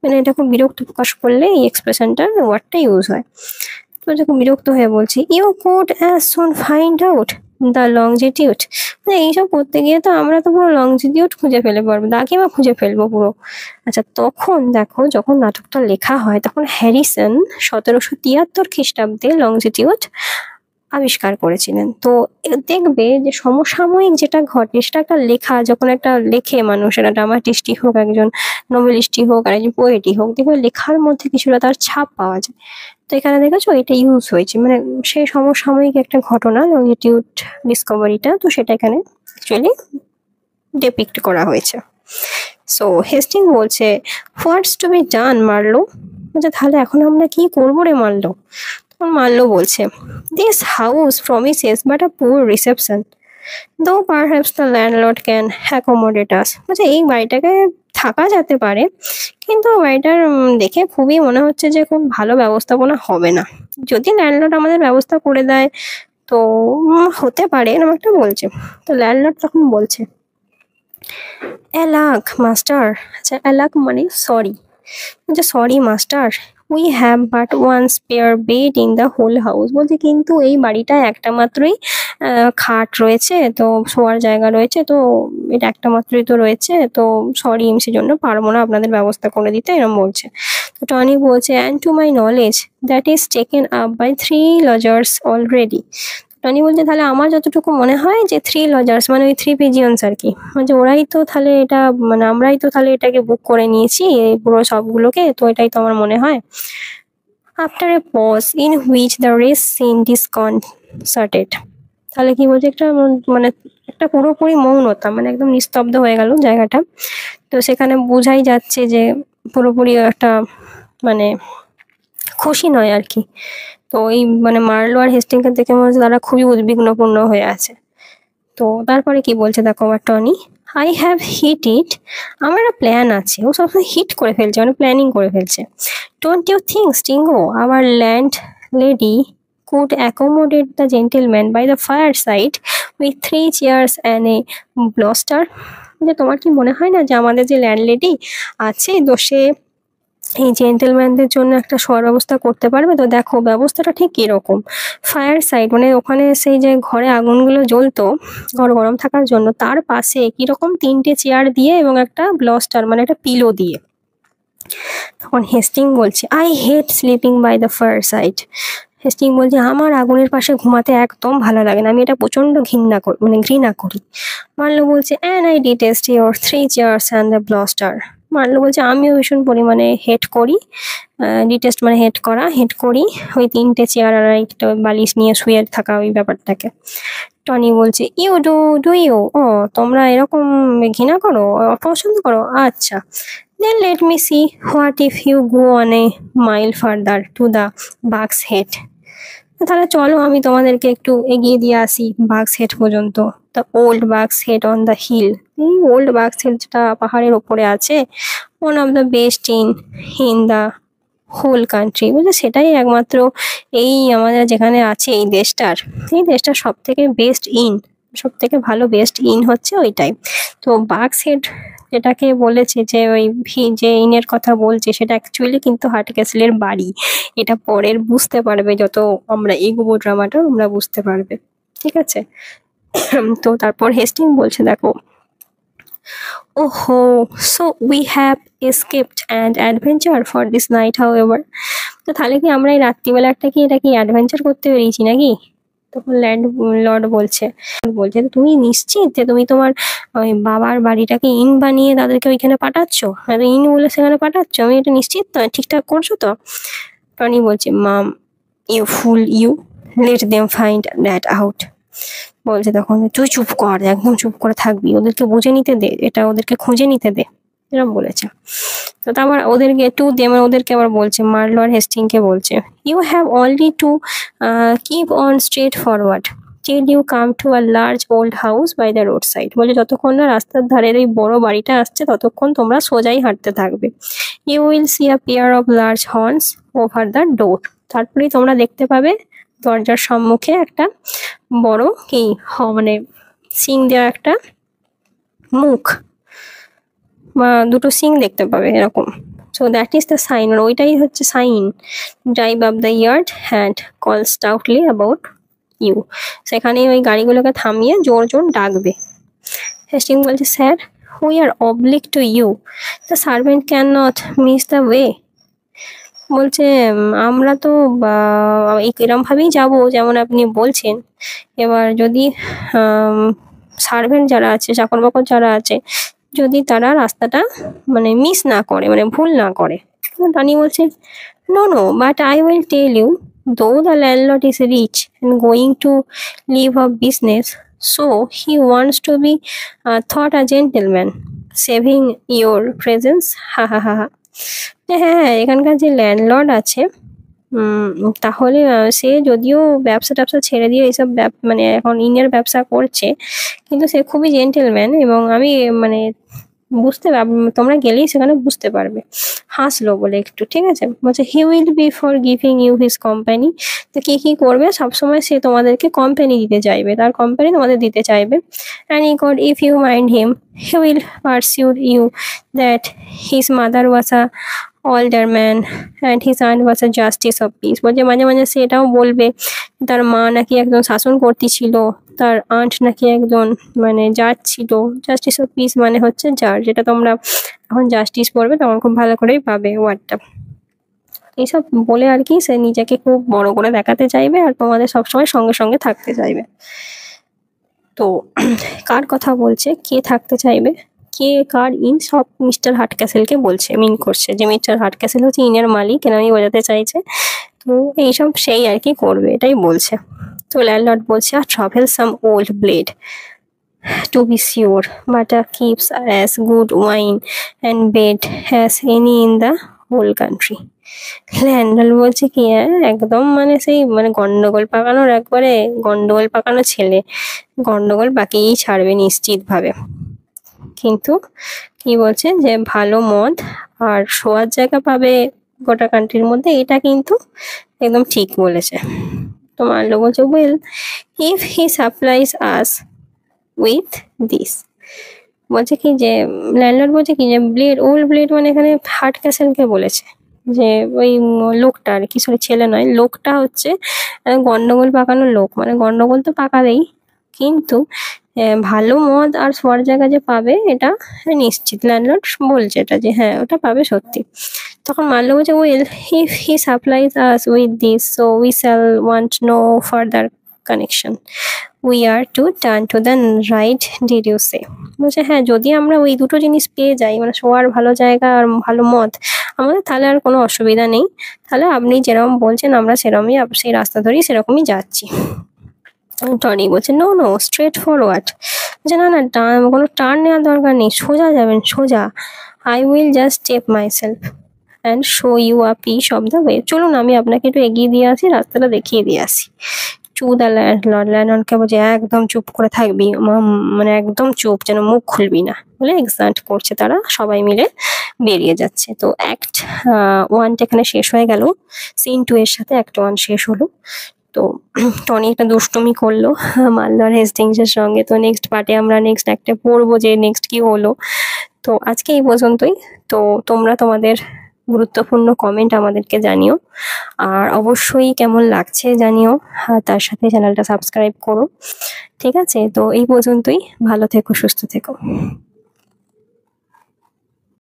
মানে এটা খুব বিরক্ত প্রকাশ করলে এই এক্সপ্রেশনটা ওয়ার্ডটা ইউজ হয়। তো যখন বিরক্ত হয়ে বলছি, you could as soon find out the longitude, মানে এইসব করতে গিয়ে তো আমরা তো পুরো লংজিটিউড খুঁজে ফেলে পারবো, দাগই বা খুঁজে ফেলবো পুরো। আচ্ছা, তখন দেখো যখন নাটকটা লেখা হয় তখন হ্যারিসন 1773 খ্রিস্টাব্দে লংজিটিউড আবিষ্কার করেছিলেন। তো দেখবে যে সমসাময়িক যেটা ঘটে সেটা একটা লেখা, যখন একটা লেখে মানুষ, একটা ড্রামাটিস্টই হোক, একজন নোবেলিস্টই হোক, আর একজন পোয়েটই হোক, দেখবে লেখার মধ্যে কিছুটা তার ছাপ পাওয়া যায়। তো এখানে দেখেছো এটা ইউজ হয়েছে, মানে সেই সমসাময়িক একটা ঘটনা লংজিটিউড ডিসকভারিটা, তো সেটা এখানে অ্যাকচুয়ালি ডেপিক্ট করা হয়েছে। সো হেস্টিং বলছে, হোয়াটস টু বি ডান মার্লো, আচ্ছা তাহলে এখন আমরা কি করবো রে মার্লো। তখন মার্লো বলছে, this house promises but a poor reception, though perhaps the landlord can accommodate us, আচ্ছা এই বাড়িটাকে থাকা যেতে পারে, কিন্তু বাড়িটার দেখে খুবই মনে হচ্ছে যে খুব ভালো ব্যবস্থাপনা হবে না। যদি ল্যান্ডলর্ড আমাদের ব্যবস্থা করে দেয় তো হতে পারে, এরকম একটা বলছে। তো ল্যান্ডলর্ড তখন বলছে, অ্যালাক মাস্টার, আচ্ছা অ্যালাক মানে সরি, আচ্ছা sorry master, we have but one spare bed in the whole house, বলছে কিন্তু এই বাড়িটায় একটা মাত্রই খাট রয়েছে, তো শোয়ার জায়গা রয়েছে, তো এটা একটা মাত্রই তো রয়েছে, তো সরি আমি সেজন্য পারবো না আপনাদের ব্যবস্থা করে দিতে, এরকম বলছে। তো টনি বলছে, and to my knowledge that is taken up by 3 lodgers already, Tony বলছে তাহলে আমার যতটুকু মনে হয় যে 3 লজার্স মানে ওই 3 পিজিয়ন্স আর কি, মানে ওরাই তো তাহলে এটা, মানে আমরাই তো তাহলে এটাকে বুক করে নিয়েছি এই পুরো সবগুলোকে, তো এটাই তো আমার মনে হয়। After a pause in which the rest seemed disconcerted, তাহলে কি বলছে, একটা মানে একটা পুরোপুরি মৌনতা, মানে একদম নিস্তব্ধ হয়ে গেল জায়গাটা। তো সেখানে বোঝাই যাচ্ছে যে পুরোপুরি একটা মানে খুশি নয় আর কি। তো এই মানে মার্লো আর হেস্টিংকে দেখে মনে হচ্ছে তারা খুবই উদ্বিগ্নপূর্ণ হয়ে আছে। তো তারপরে কি বলছে দেখো আবার Tony, I have hit it, আমার একটা প্ল্যান আছে, ও সবসময় হিট করে ফেলছে মানে প্ল্যানিং করে ফেলছে। Don't you think Stingo our landlady could accommodate the gentleman by the fireside with 3 chairs and a bluster, যে তোমার কি মনে হয় না যে আমাদের যে ল্যান্ডলেডি আছে তো সে এই জেন্টেলম্যানদের জন্য একটা শোয়ার ব্যবস্থা করতে পারবে। তো দেখো ব্যবস্থাটা ঠিক কিরকম, ফায়ার সাইড মানে ওখানে সেই যে ঘরে আগুনগুলো জ্বলতো ঘর গরম থাকার জন্য, তার পাশে কিরকম 3টে চেয়ার দিয়ে এবং একটা ব্লাস্টার মানে একটা পিলো দিয়ে। তখন হেস্টিং বলছে, I hate sleeping by the fireside, Hastings বলছে আমার আগুনের পাশে ঘুমাতে একদম ভালো লাগে না, আমি এটা প্রচন্ড ঘৃণা করি। মার্লো বলছে, and I detest your 3 chairs and the bolster, Marlow বলছে আমিও ভীষণ পরিমাণে হেট করি, ডিটেস্ট মানে হেট করি ওই 3টে চেয়ার আর একটা বালিশ নিয়ে শুয়ে থাকা ওই ব্যাপারটাকে। টনি বলছে, ইউ ডু ইউ, ও তোমরা এরকম ঘৃণা করো, অপছন্দ করো, আচ্ছা then let me see what if you go on a mile further to the Buck's Head, তাহলে চলো আমি তোমাদেরকে একটু এগিয়ে দিয়ে আসি বাক্স হেড পর্যন্ত। The old Buck's Head on the hill, এই ওল্ড বাক্স হেড যেটা পাহাড়ের ওপরে আছে, one of the best in the whole country, বুঝলে সেটাই একমাত্র এই আমাদের যেখানে আছে এই দেশটার সব থেকে বেস্ট ইন সব থেকে ভালো বেস্ট ইন হচ্ছে ওইটাই। তো বাক্স হেড যেটাকে বলেছে যে ওই যে ইনের কথা বলছে সেটা অ্যাকচুয়ালি কিন্তু হার্ট ক্যাসেলের বাড়ি। এটা পরের বুঝতে পারবে, যত আমরা এগোবো ড্রামাটা আমরা বুঝতে পারবে, ঠিক আছে? তো তারপর হেস্টিং বলছে দেখো, Oh, so we have escaped and adventure for this night, however. তো তাহলে কি আমরা এই রাত্রিবেলাটা কি এটা কি অ্যাডভেঞ্চার করতে বেরিয়েছি নাকি? তখন লর্ড বলছে বলছে তুমি নিশ্চিত যে তুমি তোমার ওই বাবার বাড়িটাকে ইন বানিয়ে তাদেরকে ওইখানে পাঠাচ্ছ? ইন বলে সেখানে পাঠাচ্ছ, আমি এটা নিশ্চিত তো, ঠিকঠাক করছো তো? টনি বলছে, mum, you fool you, let them find that out. বলছে তখন, তুই চুপ কর, একদম চুপ করে থাকবি, ওদেরকে বুঝে নিতে দে, এটা ওদেরকে খুঁজে নিতে দে, এরকম বলেছে। তো তারপর ওদেরকে একটু মানে ওদেরকে আবার বলছে, মার্লো আর হেস্টিংকে বলছে, you have only to keep on straight forward till you come to a large old house by the roadside. বলে যতক্ষণ না রাস্তার ধারের এই বড় বাড়িটা আসছে ততক্ষণ তোমরা সোজাই হাঁটতে থাকবে। You will see a pair of large horns over the door. তারপরেই তোমরা দেখতে পাবে দরজার সম্মুখে একটা বড় কি মানে সিং দেওয়া একটা মুখ বা দুটো সিং দেখতে পাবে এরকম। So that is the sign, ওইটাই হচ্ছে sign. Drive up the yard and call stoutly about you. সেখানে ওই গাড়িগুলোকে থামিয়ে জোর জোর ডাকবে। হেস্টিং বলছে, sir, we are obliged to you, the servant can not miss the way. বলছে আমরা তো এরমভাবেই যাবো যেমন আপনি বলছেন, এবার যদি সার্ভেন্ট যারা আছে, চাকর বাকর যারা আছে, যদি তারা রাস্তাটা মানে মিস না করে, মানে ভুল না করে। টনি বলছে, no no, but I will tell you, though the landlord is rich and going to leave a business, so he wants to be thought a gentleman, saving your presence, ha ha ha ha. হ্যাঁ, এখানকার যে landlord আছে তাহলে সে যদিও ব্যবসা ট্যাবসা ছেড়ে দিয়ে এইসব মানে এখন ইনের ব্যবসা করছে, কিন্তু সে খুবই জেন্টেলম্যান, এবং আমি মানে তোমরা গেলেই সেখানে বুঝতে পারবে। হাসলো বলে একটু, ঠিক আছে? বলছে, he will be for giving you his company. তো কি করবে, সবসময় সে তোমাদেরকে কোম্পানি দিতে চাইবে, তার কোম্পানি তোমাদের দিতে চাইবে। And egad, if you mind him, he will pursue you that his mother was a alderman and his aunt was a justice of peace. বলছে মাঝে মাঝে সে এটাও বলবে তার মা নাকি একজন শাসনকর্ত্রী ছিল, তার আন্ট নাকি একজন মানে জাজ ছিল। জাস্টিস অফ পিস মানে হচ্ছে জাজ, যেটা তোমরা এখন জাস্টিস পড়বে তখন খুব ভালো করেই পাবে ওয়ার্ডটা। এইসব বলে আর কি সে নিজেকে খুব বড় করে দেখাতে চাইবে আর তোমাদের সবসময় সঙ্গে সঙ্গে থাকতে চাইবে। তো কার কথা বলছে, কে থাকতে চাইবে, কে কার ইন, সব মিস্টার হার্টক্যাসেলকে বলছে, মিন করছে যে মিস্টার হার্টক্যাসেল হচ্ছে ইনের মালিক, আমি বোঝাতে চাইছে। তো এইসব সেই আর কি করবে, এটাই বলছে। তো ল্যান্ডলর্ড বলছে, আর travel some old blade to be sure, butter keeps as good wine and bed as any in the whole country. Lendl বলছে কি, একদম মানে সেই মানে গন্ডগোল পাকানোর একবারে গন্ডগোল পাকানো ছেলে, গন্ডগোল পাকিয়েই ছাড়বে নিশ্চিত ভাবে। কিন্তু কি বলছে যে ভালো মদ আর শোয়ার জায়গা পাবে গোটা কান্ট্রির মধ্যে, এটা কিন্তু একদম ঠিক বলেছে। তো মার্লো বলছে, well, if he supplies us with this. বলছে কি যে ল্যান্ডলর্ড বলছে কি যে ব্লেড, ওল্ড ব্লেড মানে এখানে হার্টক্যাসেলকে বলেছে যে ওই লোকটা আর কি, সরি ছেলে নয়, লোকটা হচ্ছে গন্ডগোল পাকানো লোক, মানে গন্ডগোল তো পাকাবেই, কিন্তু ভালো মদ আর শোয়ার জায়গা যে পাবে এটা নিশ্চিত। ল্যান্ডলর্ড বলছে এটা যে হ্যাঁ ওটা পাবে সত্যি। তখন মার্লো বলছে, well, if he supplies us with this, so we shall want no further connection, we are to turn to the right, did you say. বলছে হ্যাঁ, যদি আমরা ওই দুটো জিনিস পেয়ে যাই, মানে শোয়ার ভালো জায়গা আর ভালো মদ আমাদের, তাহলে আর কোনো অসুবিধা নেই, তাহলে আপনি যেরকম বলছেন আমরা সেরকমই সেই রাস্তা ধরেই সেরকমই যাচ্ছি। টনি বলছে, নো নো, স্ট্রেট ফরওয়ার্ড। বলছে না না, কোনো টার্ন নেওয়ার দরকার নেই, সোজা যাবেন, সোজা। I will just step myself and show you a piece of the way. চলুন আমি আপনাকে একটু এগিয়ে দিয়ে আসি, রাস্তাটা দেখিয়ে দিয়ে আসি। চুদা ল্যান্ডলর্ডকে বলছে, একদম চুপ করে থাকবি, মানে একদম চুপ, যেন মুখ খুলবি না, বলে এক্সান্ট করছে। তারা সবাই মিলে বেরিয়ে যাচ্ছে। তো অ্যাক্ট 1 এখানে শেষ হয়ে গেল, সিন 2 এর সাথে অ্যাক্ট 1 শেষ হলো। তো টনি একটা দুষ্টুমি করলো মালদা আর হেস্টিংসের সঙ্গে। তো নেক্সট পার্টে আমরা নেক্সট একটা পড়বো যে নেক্সট কি হলো। তো আজকে এই পর্যন্তই। তো তোমরা তোমাদের গুরুত্বপূর্ণ কমেন্ট আমাদেরকে জানিও, আর অবশ্যই কেমন লাগছে জানিও, আর তার সাথে চ্যানেলটা সাবস্ক্রাইব করো। ঠিক আছে, তো এই পর্যন্তই। ভালো থেকো, সুস্থ থেকো।